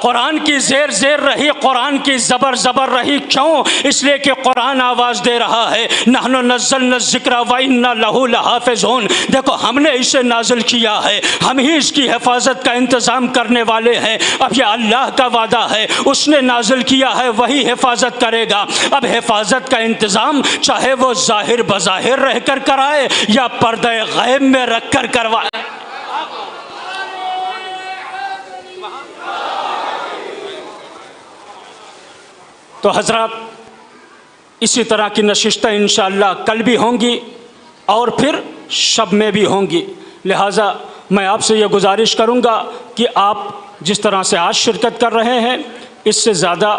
قرآن کی زیر زیر رہی، قرآن کی زبر زبر رہی. کیوں؟ اس لیے کہ قرآن آواز دے رہا ہے نحن نزلنا الذکر وإنا لہ لحافظون. دیکھو ہم نے اسے نازل کیا ہے، ہم ہی اس کی حفاظت کا انتظام کرنے والے ہیں. اب یہ اللہ کا وعدہ ہے، اس نے نازل کیا ہے وہی حفاظت کرے گا. اب حفاظت کا انتظام چاہے وہ ظاہر بظاہر رہ کر کرائے یا پردہ غیب میں رکھ کر کروائے. تو حضرات اسی طرح کی نشستیں انشاءاللہ کل بھی ہوں گی اور پھر شب میں بھی ہوں گی. لہٰذا میں آپ سے یہ گزارش کروں گا کہ آپ جس طرح سے آج شرکت کر رہے ہیں اس سے زیادہ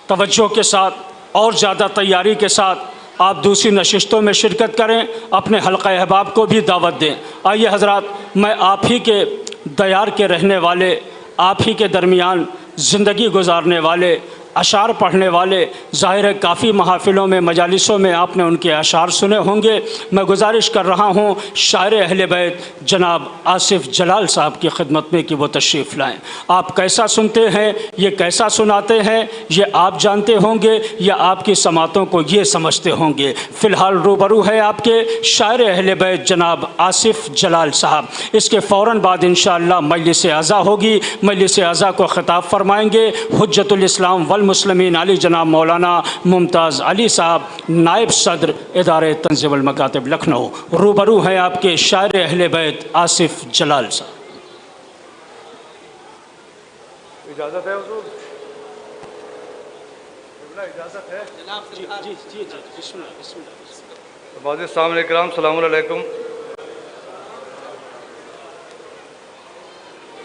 توجہ کے ساتھ اور زیادہ تیاری کے ساتھ آپ دوسری نشستوں میں شرکت کریں، اپنے حلقہ احباب کو بھی دعوت دیں. آئیے حضرات، میں آپ ہی کے دیار کے رہنے والے، آپ ہی کے درمیان زندگی گزارنے والے، اشعار پڑھنے والے، ظاہر ہے کافی محافلوں میں مجالسوں میں آپ نے ان کے اشعار سنے ہوں گے. میں گزارش کر رہا ہوں شاعر اہل بیت جناب آصف جلال صاحب کی خدمت میں کہ وہ تشریف لائیں. آپ کیسا سنتے ہیں، یہ کیسا سناتے ہیں، یہ آپ جانتے ہوں گے یا آپ کی سماعتوں کو یہ سمجھتے ہوں گے. فی الحال روبرو ہے آپ کے شاعر اہل بیت جناب آصف جلال صاحب. اس کے فوراً بعد انشاءاللہ مجلس عزا ہوگی. مجلس عزا کو خطاب فرمائیں گے حجت الاسلام والمسلمین علی جناب مولانا ممتاز علی صاحب، نائب صدر ادارہ تنظیم المکاتب لکھنؤ. روبرو ہیں آپ کے شاعر اہل بیت آصف جلال صاحب. اجازت ہے حضور؟ اجازت ہے؟ جی بسم اللہ. معزز سامعین کرام السلام علیکم.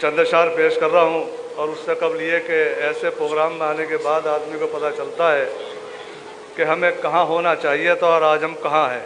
چند اشعار پیش کر رہا ہوں اور اس سے قبل یہ کہ ایسے پروگرام میں آنے کے بعد آدمی کو پتہ چلتا ہے کہ ہمیں کہاں ہونا چاہیے تھا اور آج ہم کہاں ہیں.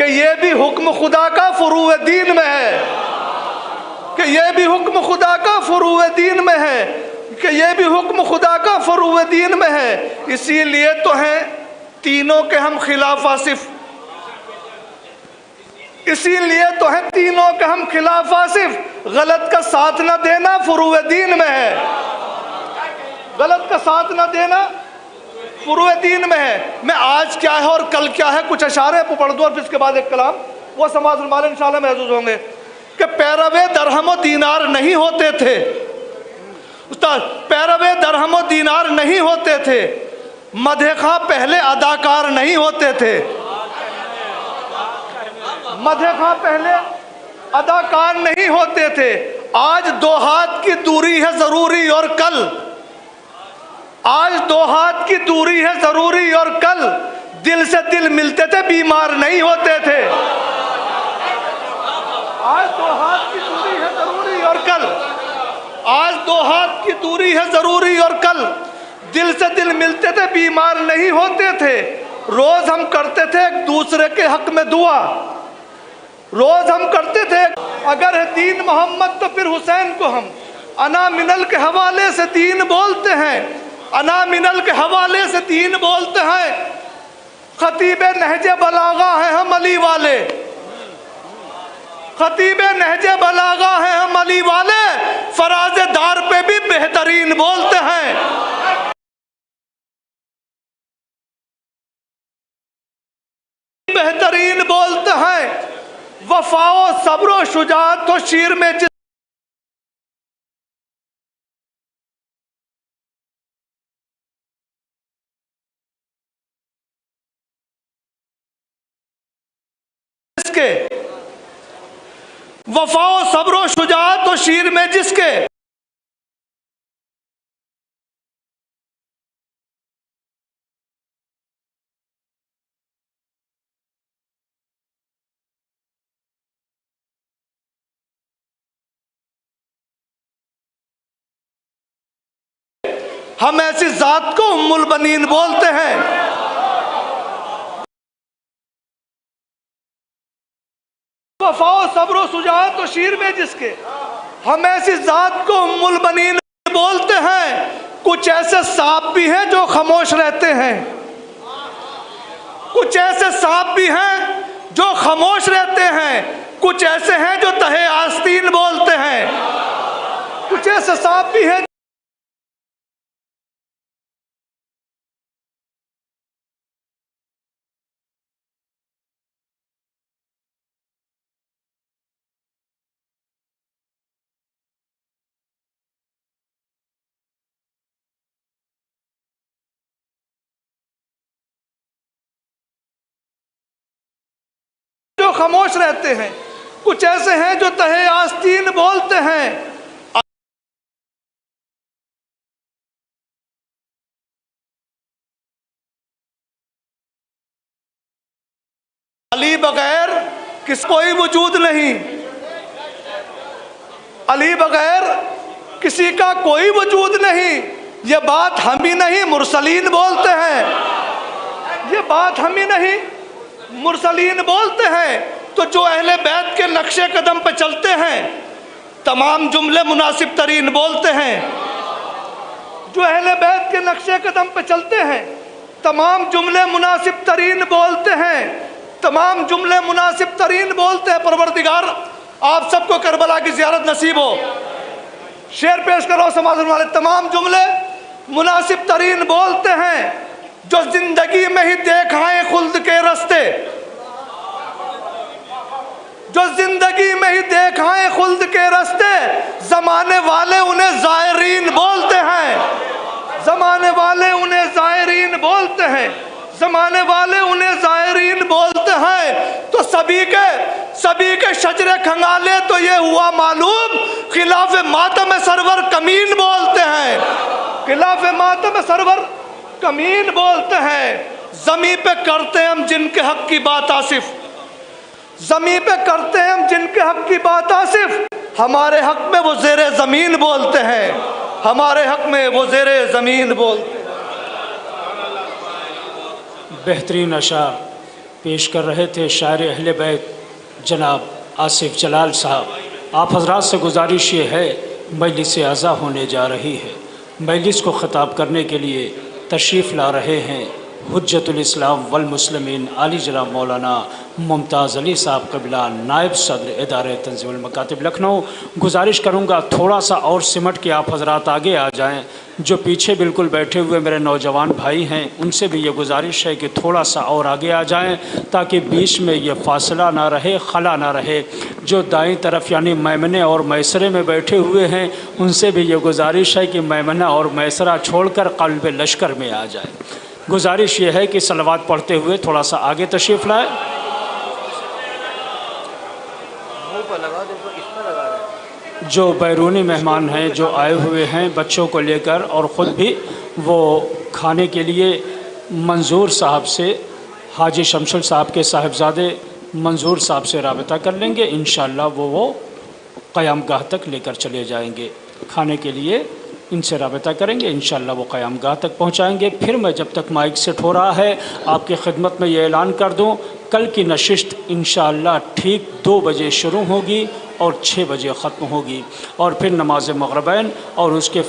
کہ یہ بھی حکم خدا کا فروع دین میں ہے، کہ یہ بھی حکم خدا کا فروع دین میں ہے، کہ یہ بھی حکم خدا کا فروع دین میں ہے۔ اسی لیے تو ہیں تینوں کے ہم خلاف آصف، اسی لیے تو ہیں تینوں کے ہم خلاف آصف۔ غلط کا ساتھ نہ دینا فروع دین میں ہے، غلط کا ساتھ نہ دینا فروع دین میں ہے۔ میں آج کیا ہے اور کل کیا ہے کچھ اشارے پڑھ دوں اور پھر اس کے بعد ایک کلام وہ سماعت المال انشاءاللہ محظوظ ہوں گے کہ پیروے درہم و دینار نہیں ہوتے تھے، استاد پیروے درہم و دینار نہیں ہوتے تھے، مدح خواں پہلے اداکار نہیں ہوتے تھے، مدح خواں پہلے اداکار نہیں ہوتے تھے۔ آج دو ہاتھ کی دوری ہے ضروری اور کل، آج دو ہاتھ کی دوری ہے ضروری اور کل دل سے دل ملتے تھے بیمار نہیں ہوتے تھے۔ آج دو ہاتھ کی دوری ہے ضروری اور کل، آج دو ہاتھ کی دوری ہے ضروری اور کل دل سے دل ملتے تھے بیمار نہیں ہوتے تھے۔ روز ہم کرتے تھے ایک دوسرے کے حق میں دعا، روز ہم کرتے تھے اگر ہے دین محمد تو پھر حسین کو ہم انا منل کے حوالے سے دین بولتے ہیں، انا منل کے حوالے سے دین بولتے ہیں۔ خطیب نہج بلاغہ ہیں ہم علی والے، خطیب نہج بلاغہ ہیں ہم علی والے، فراز دار پہ بھی بہترین بولتے ہیں۔ بہترین بولتے ہیں۔ وفا و صبر و شجاعت و شیر میں جس کے وفا و صبر و شجاعت و شیر میں جس کے ہم ایسی ذات کو ام البنین بولتے ہیں۔ وفا و صبر و شجاعت و شیر میں جس کے ہم ایسی ذات کو ام البنین بولتے ہیں۔ کچھ ایسے سانپ بھی ہیں جو خاموش رہتے ہیں، کچھ ایسے سانپ بھی ہیں جو خاموش رہتے ہیں، کچھ ایسے ہیں جو تہے آستین بولتے ہیں، کچھ ایسے سانپ بھی ہیں جو خاموش رہتے ہیں، کچھ ایسے ہیں جو تہے آستین بولتے ہیں۔ علی بغیر کس کوئی وجود نہیں، علی بغیر کسی کا کوئی وجود نہیں، یہ بات ہم ہی نہیں مرسلین بولتے ہیں، یہ بات ہم ہی نہیں مرسلین بولتے ہیں۔ تو جو اہل بیت کے نقش قدم پہ چلتے ہیں تمام جملے مناسب ترین بولتے ہیں، جو اہل بیت کے نقش قدم پہ چلتے ہیں تمام جملے مناسب ترین بولتے ہیں، تمام جملے مناسب ترین بولتے ہیں۔ پروردگار آپ سب کو کربلا کی زیارت نصیب ہو۔ شعر پیش کرو سماعت والے، تمام جملے مناسب ترین بولتے ہیں، جو زندگی میں ہی دیکھائیں خلد کے رستے، جو زندگی میں ہی دیکھائیں خلد کے رستے، زمانے والے انہیں زائرین بولتے ہیں، زمانے والے انہیں زائرین بولتے ہیں، زمانے والے انہیں زائرین بولتے ہیں۔ تو سبھی کے شجرے کھنگالے تو یہ ہوا معلوم، خلاف ماتم سرور کمین بولتے ہیں، خلاف ماتم سرور کمین بولتے ہیں۔ زمین پہ کرتے ہیں ہم جن کے حق کی بات آصف، زمین پہ کرتے ہیں ہم جن کے حق کی بات آصف، ہمارے حق میں وہ زیر زمین بولتے ہیں، ہمارے حق میں وہ زیر زمین بولتے ہیں۔ بہترین اشعار پیش کر رہے تھے شاعر اہل بیت جناب آصف جلال صاحب۔ آپ حضرات سے گزارش یہ ہے، مجلس اعزا ہونے جا رہی ہے، مجلس کو خطاب کرنے کے لیے تشریف لا رہے ہیں حجت الاسلام والمسلمین عالی جناب مولانا ممتاز علی صاحب قبلہ، نائب صدر ادارہ تنظیم المکاتب لکھنؤ۔ گزارش کروں گا تھوڑا سا اور سمٹ کے آپ حضرات آگے آ جائیں۔ جو پیچھے بالکل بیٹھے ہوئے میرے نوجوان بھائی ہیں ان سے بھی یہ گزارش ہے کہ تھوڑا سا اور آگے آ جائیں تاکہ بیچ میں یہ فاصلہ نہ رہے، خلا نہ رہے۔ جو دائیں طرف یعنی میمنے اور میسرے میں بیٹھے ہوئے ہیں ان سے بھی یہ گزارش ہے کہ میمنہ اور میسرہ چھوڑ کر قلب لشکر میں آ جائیں۔ گزارش یہ ہے کہ صلوات پڑھتے ہوئے تھوڑا سا آگے تشریف لائے۔ جو بیرونی مہمان ہیں جو آئے ہوئے ہیں بچوں کو لے کر اور خود بھی، وہ کھانے کے لیے منظور صاحب سے، حاجی شمشل صاحب کے صاحبزادے منظور صاحب سے رابطہ کر لیں گے، انشاءاللہ وہ قیام گاہ تک لے کر چلے جائیں گے۔ کھانے کے لیے ان سے رابطہ کریں گے، انشاءاللہ وہ قیام گاہ تک پہنچائیں گے۔ پھر میں جب تک مائک سیٹ ہو رہا ہے آپ کی خدمت میں یہ اعلان کر دوں، کل کی نشست انشاءاللہ ٹھیک 2 بجے شروع ہوگی اور 6 بجے ختم ہوگی، اور پھر نماز مغربین اور اس کے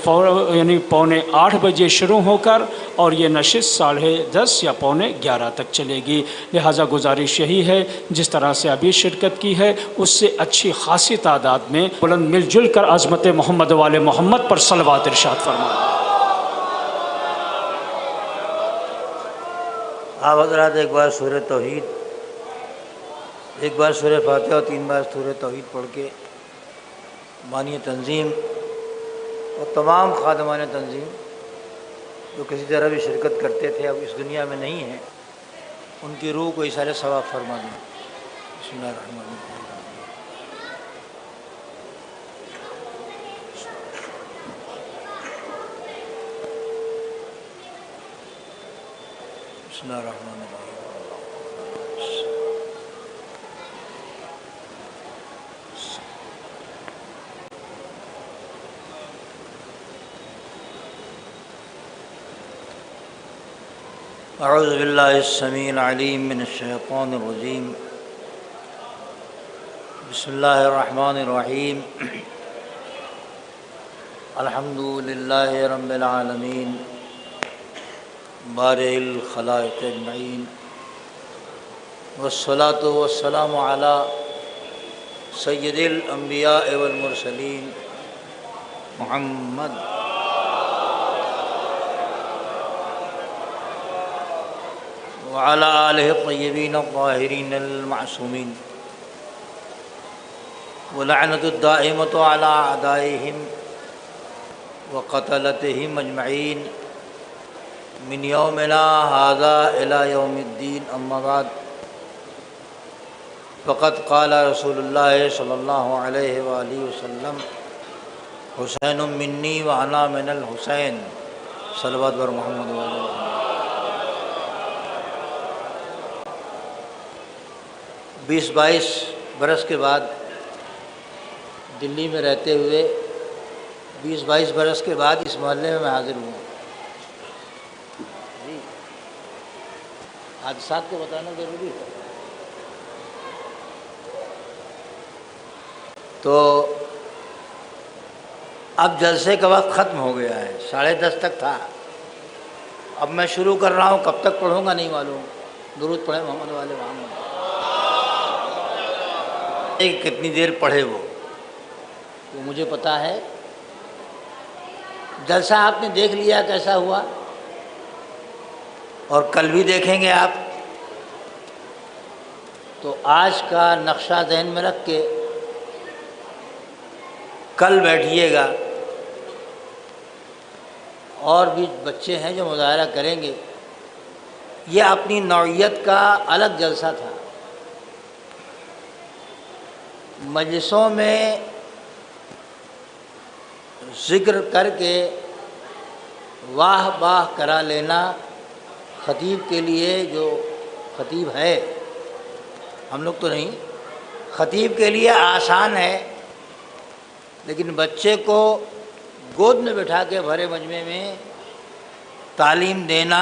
یعنی 7:45 بجے شروع ہو کر اور یہ نشست 10:30 یا 11:15 تک چلے گی۔ لہٰذا گزارش یہی ہے جس طرح سے ابھی شرکت کی ہے اس سے اچھی خاصی تعداد میں بلند مل جل کر عظمت محمد والے محمد پر صلوات ارشاد فرمائیں۔ آپ حضرات ایک بار سورہ توحید، ایک بار سورہ فاتحہ اور 3 بار سورہ توحید پڑھ کے بانی تنظیم اور تمام خادمان تنظیم جو کسی طرح بھی شرکت کرتے تھے اب اس دنیا میں نہیں ہیں، ان کی روح کو ایثار ثواب فرما دیں۔ بسم اللہ الرحمن الرحیم۔ بسم اللہ الرحمن الرحیم۔ اعوذ باللہ السمیع العلیم من الشیطان الرجیم، بسم اللہ الرحمن الرحیم۔ الحمد للہ رب العالمین بارئ الخلائق اجمعین، والصلاة والسلام علی سید الانبیاء والمرسلین محمد وعلى آلہ الطیبین الطاہرین المعصومین، ولعنۃ الدائمۃ علی اعدائہم وقتلتہم اجمعین من یومنا ھذا الی یوم الدین، اما بعد، فقد قال رسول اللہ صلی اللہ علیہ وآلہ وسلم حسین منی وانا من الحسین، صلوات بر محمد وعلیہ۔ 20-22 برس کے بعد دلی میں رہتے ہوئے 20-22 برس کے بعد اس محلے میں حاضر ہوں۔ جی حادثات کو بتانا ضروری ہے۔ تو اب جلسے کا وقت ختم ہو گیا ہے، 10:30 تک تھا، اب میں شروع کر رہا ہوں، کب تک پڑھوں گا نہیں معلوم۔ درود پڑھیں محمد والے محمد۔ کتنی دیر پڑھے وہ مجھے پتہ ہے۔ جلسہ آپ نے دیکھ لیا کیسا ہوا، اور کل بھی دیکھیں گے آپ، تو آج کا نقشہ ذہن میں رکھ کے کل بیٹھیے گا۔ اور بھی بچے ہیں جو مظاہرہ کریں گے، یہ اپنی نوعیت کا الگ جلسہ تھا۔ مجلسوں میں ذکر کر کے واہ واہ کرا لینا خطیب کے لیے، جو خطیب ہے، ہم لوگ تو نہیں، خطیب کے لیے آسان ہے، لیکن بچے کو گود میں بٹھا کے بھرے مجمع میں تعلیم دینا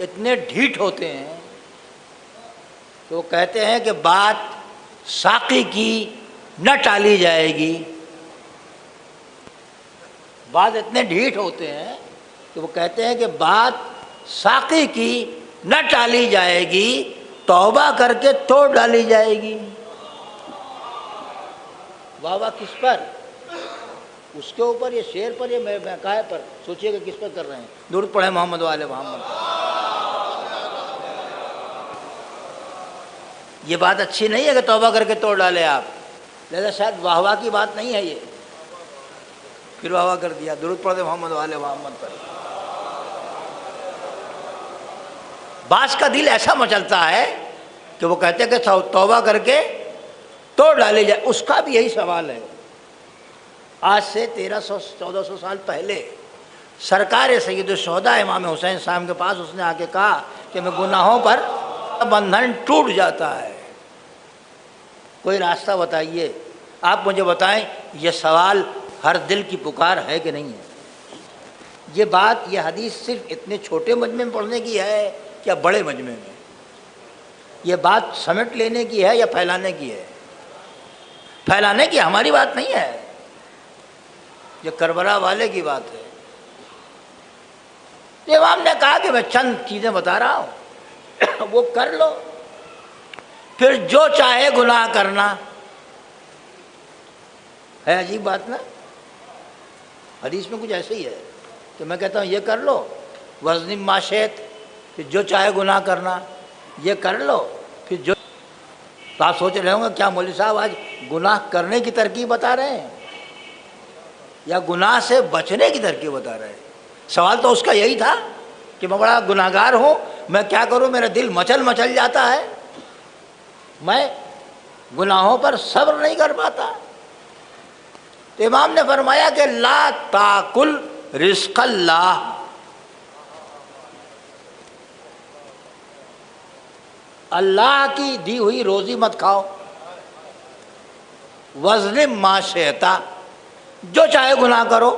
اتنے ڈھیٹ ہوتے ہیں کہ وہ کہتے ہیں کہ بات ساقی کی نہ ٹالی جائے گی. بات اتنے ڈھیٹ ہوتے ہیں کہ وہ کہتے ہیں کہ بات ساقی کی نہ ٹالی جائے گی، توبہ کر کے توڑ ڈالی جائے گی. واہ واہ کس پر؟ اس کے اوپر، یہ شعر پر، یہ مکائے پر. سوچئے کہ کس پر کر رہے ہیں. درود پڑھیں محمد والے محمد. یہ بات اچھی نہیں ہے کہ توبہ کر کے توڑ ڈالے آپ. لہذا شاید واہ واہ کی بات نہیں ہے یہ. پھر واہ واہ کر دیا. درود پڑھیں محمد والے محمد پر. بعض کا دل ایسا مچلتا ہے کہ وہ کہتے ہیں کہ توبہ کر کے توڑ ڈالی جائے. اس کا بھی یہی سوال ہے. آج سے 1300-1400 سال پہلے سرکار سید الشہداء امام حسین صاحب کے پاس اس نے آ کے کہا کہ میں گناہوں پر بندھن ٹوٹ جاتا ہے، کوئی راستہ بتائیے. آپ مجھے بتائیں یہ سوال ہر دل کی پکار ہے کہ نہیں ہے؟ یہ بات، یہ حدیث صرف اتنے چھوٹے مجمع میں پڑھنے کی ہے یا بڑے مجمع میں؟ یہ بات سمیٹ لینے کی ہے یا پھیلانے کی ہے؟ پھیلانے کی. ہماری بات نہیں ہے، یہ کربلا والے کی بات ہے. امام نے کہا کہ میں چند چیزیں بتا رہا ہوں، وہ کر لو، پھر جو چاہے گناہ کرنا. ہے عجیب بات نا. حدیث میں کچھ ایسے ہی ہے کہ میں کہتا ہوں یہ کر لو، وزن ما شئت، پھر جو چاہے گناہ کرنا. یہ کر لو پھر جو. تو آپ سوچ رہے ہوں گے کیا مولوی صاحب آج گناہ کرنے کی ترکیب بتا رہے ہیں یا گناہ سے بچنے کی ترکیب بتا رہے ہیں؟ سوال تو اس کا یہی تھا کہ میں بڑا گناہ گار ہوں، میں کیا کروں، میرا دل مچل جاتا ہے، میں گناہوں پر صبر نہیں کر پاتا. تو امام نے فرمایا کہ لا تاکل رزق اللہ، اللہ کی دی ہوئی روزی مت کھاؤ. وظلم ما شئت، جو چاہے گناہ کرو.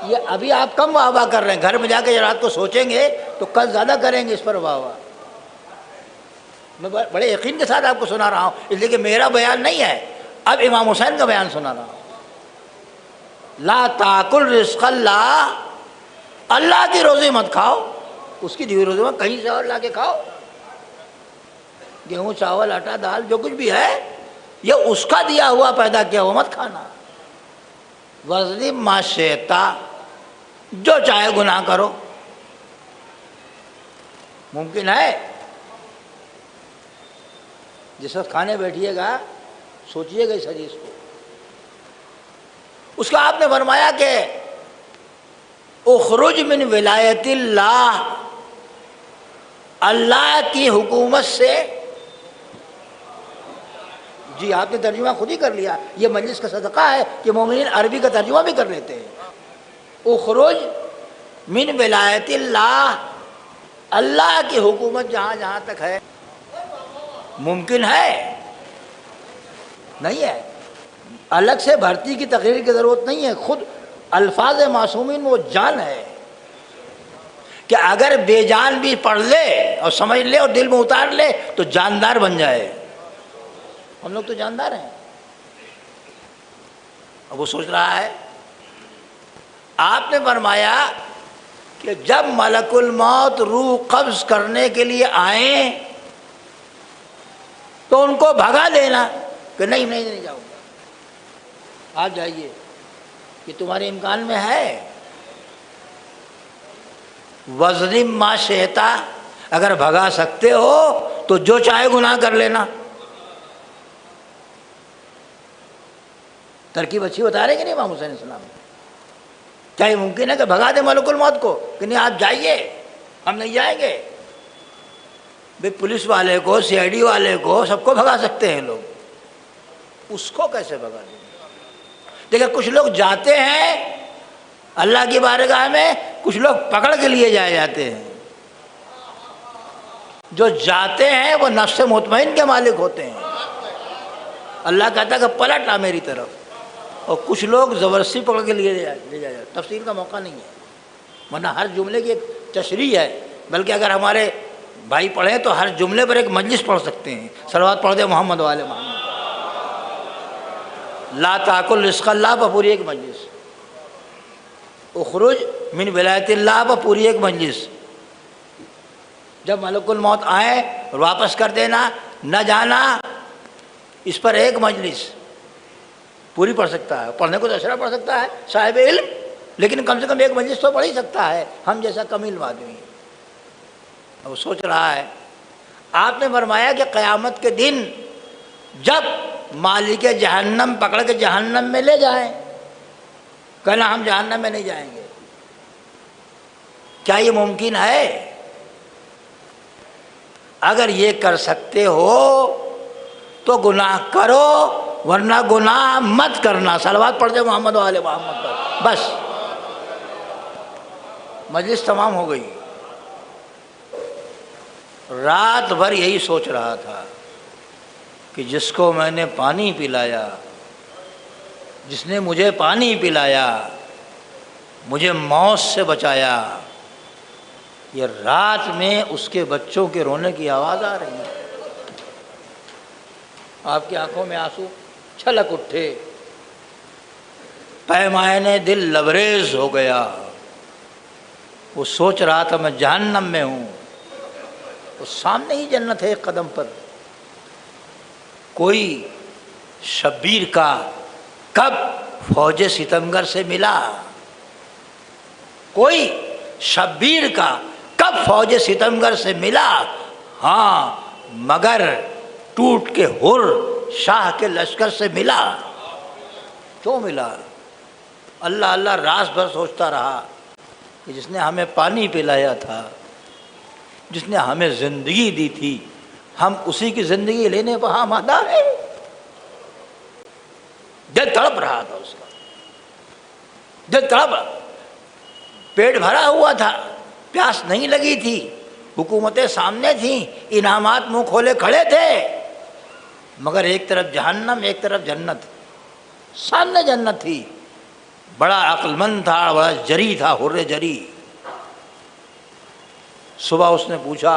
یہ ابھی آپ کم واہ واہ کر رہے ہیں، گھر میں جا کے رات کو سوچیں گے تو کل زیادہ کریں گے اس پر واہ واہ. میں بڑے یقین کے ساتھ آپ کو سنا رہا ہوں، اس لیے کہ میرا بیان نہیں ہے، اب امام حسین کا بیان سنا رہا ہوں. لا تاکل رزق اللہ، اللہ کی روزی مت کھاؤ. اس کی دی ہوئی روزی مت کہیں سے اور لا کے کھاؤ. گیہوں، چاول، آٹا، دال، جو کچھ بھی ہے یہ اس کا دیا ہوا پیدا کیا ہوا مت کھانا. وظلم ما شئت، جو چاہے گناہ کرو. ممکن ہے جس وقت کھانے بیٹھیے گا سوچئے گا اس حدیث کو. اس کا آپ نے فرمایا کہ اخرج من ولایت اللہ، اللہ کی حکومت سے. جی آپ نے ترجمہ خود ہی کر لیا، یہ مجلس کا صدقہ ہے کہ مومنین عربی کا ترجمہ بھی کر لیتے ہیں. اخرج من ولایت اللہ، اللہ کی حکومت جہاں جہاں تک ہے. ممکن ہے؟ نہیں ہے. الگ سے بھرتی کی تقریر کی ضرورت نہیں ہے. خود الفاظ معصومین وہ جان ہے کہ اگر بے جان بھی پڑھ لے اور سمجھ لے اور دل میں اتار لے تو جاندار بن جائے. ہم لوگ تو جاندار ہیں. اب وہ سوچ رہا ہے. آپ نے فرمایا کہ جب ملک الموت روح قبض کرنے کے لیے آئیں تو ان کو بھگا دینا کہ نہیں جاؤ گا، آپ جائیے، یہ تمہارے امکان میں ہے. وظلم ما شئت، اگر بھگا سکتے ہو تو جو چاہے گناہ کر لینا. ترکیب اچھی بتا رہے کہ نہیں امام حسین السلام؟ کیا یہ ممکن ہے کہ بھگا دیں ملک الموت کو کہ نہیں آپ جائیے، ہم نہیں جائیں گے؟ بھئی پولیس والے کو، سی آئی ڈی والے کو، سب کو بھگا سکتے ہیں لوگ، اس کو کیسے بھگا دیں؟ دیکھیں کچھ لوگ جاتے ہیں اللہ کی بارگاہ میں، کچھ لوگ پکڑ کے لیے جائے جاتے ہیں. جو جاتے ہیں وہ نفس مطمئن کے مالک ہوتے ہیں. اللہ کہتا ہے کہ پلٹ آ میری طرف، اور کچھ لوگ زبردستی پکڑ کے لے جائے تفسیر کا موقع نہیں ہے، ورنہ ہر جملے کی ایک تشریح ہے، بلکہ اگر ہمارے بھائی پڑھیں تو ہر جملے پر ایک مجلس پڑھ سکتے ہیں۔ صلوات پڑھ دے محمد والے محمد۔ لا تاکل رزق اللہ پر پوری ایک مجلس، اخرج من ولایت اللہ پر پوری ایک مجلس، جب ملک الموت آئے اور واپس کر دینا نہ جانا، اس پر ایک مجلس پوری پڑھ سکتا ہے۔ پڑھنے کو تو اشرا پڑھ سکتا ہے صاحب علم، لیکن کم سے کم ایک مجلس تو پڑھ ہی سکتا ہے، ہم جیسا کمیل آدمی۔ اب سوچ رہا ہے، آپ نے فرمایا کہ قیامت کے دن جب مالک جہنم پکڑ کے جہنم میں لے جائیں، کہنا ہم جہنم میں نہیں جائیں گے، کیا یہ ممکن ہے؟ اگر یہ کر سکتے ہو تو گناہ کرو، ورنہ گناہ مت کرنا۔ صلوات پڑھ دے محمد و آل محمد پر۔ بس مجلس تمام ہو گئی۔ رات بھر یہی سوچ رہا تھا کہ جس کو میں نے پانی پلایا، جس نے مجھے پانی پلایا، مجھے موت سے بچایا، یہ رات میں اس کے بچوں کے رونے کی آواز آ رہی ہے۔ آپ کی آنکھوں میں آنسو چھلک اٹھے، پیمانے دل لبریز ہو گیا۔ وہ سوچ رہا تھا میں جہنم میں ہوں، وہ سامنے ہی جنت ہے ایک قدم پر۔ کوئی شبیر کا کب فوج ستمگر سے ملا، کوئی شبیر کا کب فوج ستمگر سے ملا، ہاں مگر ٹوٹ کے ہر شاہ کے لشکر سے ملا۔ کیوں ملا؟ اللہ اللہ رات بھر سوچتا رہا کہ جس نے ہمیں پانی پلایا تھا، جس نے ہمیں زندگی دی تھی، ہم اسی کی زندگی لینے پر آمادہ ہیں۔ دل تڑپ رہا تھا اس کا، دل تڑپ رہا، پیٹ بھرا ہوا تھا، پیاس نہیں لگی تھی، حکومتیں سامنے تھیں، انعامات منہ کھولے کھڑے تھے، مگر ایک طرف جہنم ایک طرف جنت، سامنے جنت تھی۔ بڑا عقل مند تھا، بڑا جری تھا، حر جری۔ صبح اس نے پوچھا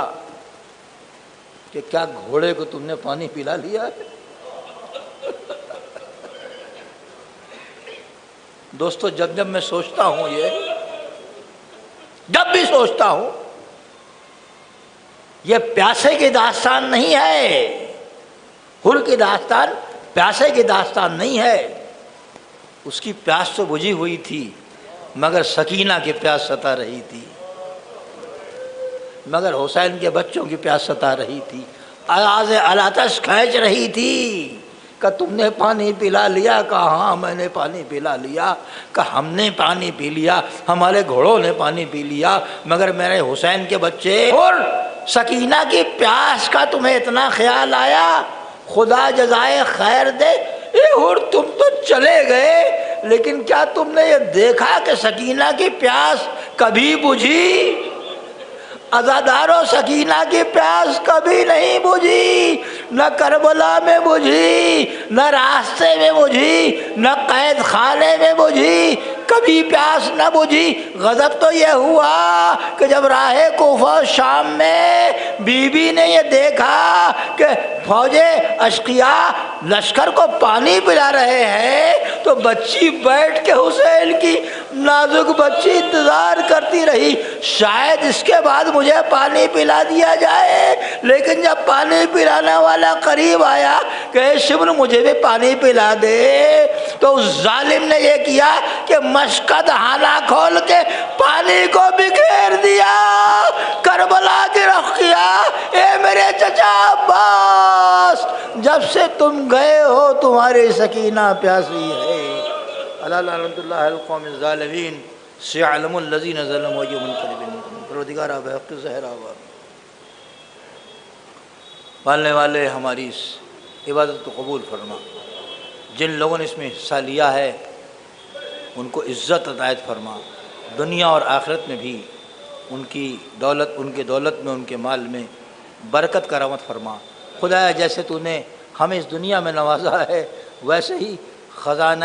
کہ کیا گھوڑے کو تم نے پانی پلا لیا ہے؟ دوستو جب جب میں سوچتا ہوں، یہ جب بھی سوچتا ہوں، یہ پیاسے کی داستان نہیں ہے، حر کی داستان پیاسے کی داستان نہیں ہے۔ اس کی پیاس تو بجھی ہوئی تھی، مگر سکینہ کی پیاس ستا رہی تھی، مگر حسین کے بچوں کی پیاس ستا رہی تھی، آواز الاتش کھینچ رہی تھی کہ تم نے پانی پلا لیا؟ کہا ہاں میں نے پانی پلا لیا۔ کہ ہم نے پانی پی لیا، ہمارے گھوڑوں نے پانی پی لیا، مگر میرے حسین کے بچے اور سکینہ کی پیاس کا تمہیں اتنا خیال آیا؟ خدا جزائے خیر دے، اے اور تم تو چلے گئے، لیکن کیا تم نے یہ دیکھا کہ سکینہ کی پیاس کبھی بجھی؟ عزادارو سکینہ کی پیاس کبھی نہیں بجھی، نہ کربلا میں بجھی، نہ راستے میں بجھی، نہ قید خانے میں بجھی، کبھی پیاس نہ بجھی۔ غضب تو یہ ہوا کہ جب راہ کوفہ شام میں بی بی نے یہ دیکھا کہ فوج اشقیاء لشکر کو پانی پلا رہے ہیں، تو بچی بیٹھ کے حسین کی نازک بچی انتظار کرتی رہی، شاید اس کے بعد مجھے پانی پلا دیا جائے۔ لیکن جب پانی پلانے والا قریب آیا کہ شبر مجھے بھی پانی پلا دے، تو اس ظالم نے یہ کیا کہ مشکت ہانا کھول کے پانی کو بکھیر دیا، کربلا کی رخ کیا۔ اے میرے چچا عباس، جب سے تم گئے ہو تمہاری سکینہ پیاسی ہے۔ اللہ لعنت اللہ القوم الظالمین، سیعلم الذین ظلموا یوم منقلب۔ پروردگار بحق زہر آباد، پالنے والے ہماری اس عبادت کو قبول فرما، جن لوگوں نے اس میں حصہ لیا ہے ان کو عزت عطایت فرما، دنیا اور آخرت میں بھی ان کی دولت، ان کے دولت میں، ان کے مال میں برکت کرامت فرما۔ خدایا جیسے تو نے ہمیں اس دنیا میں نوازا ہے، ویسے ہی خزانہ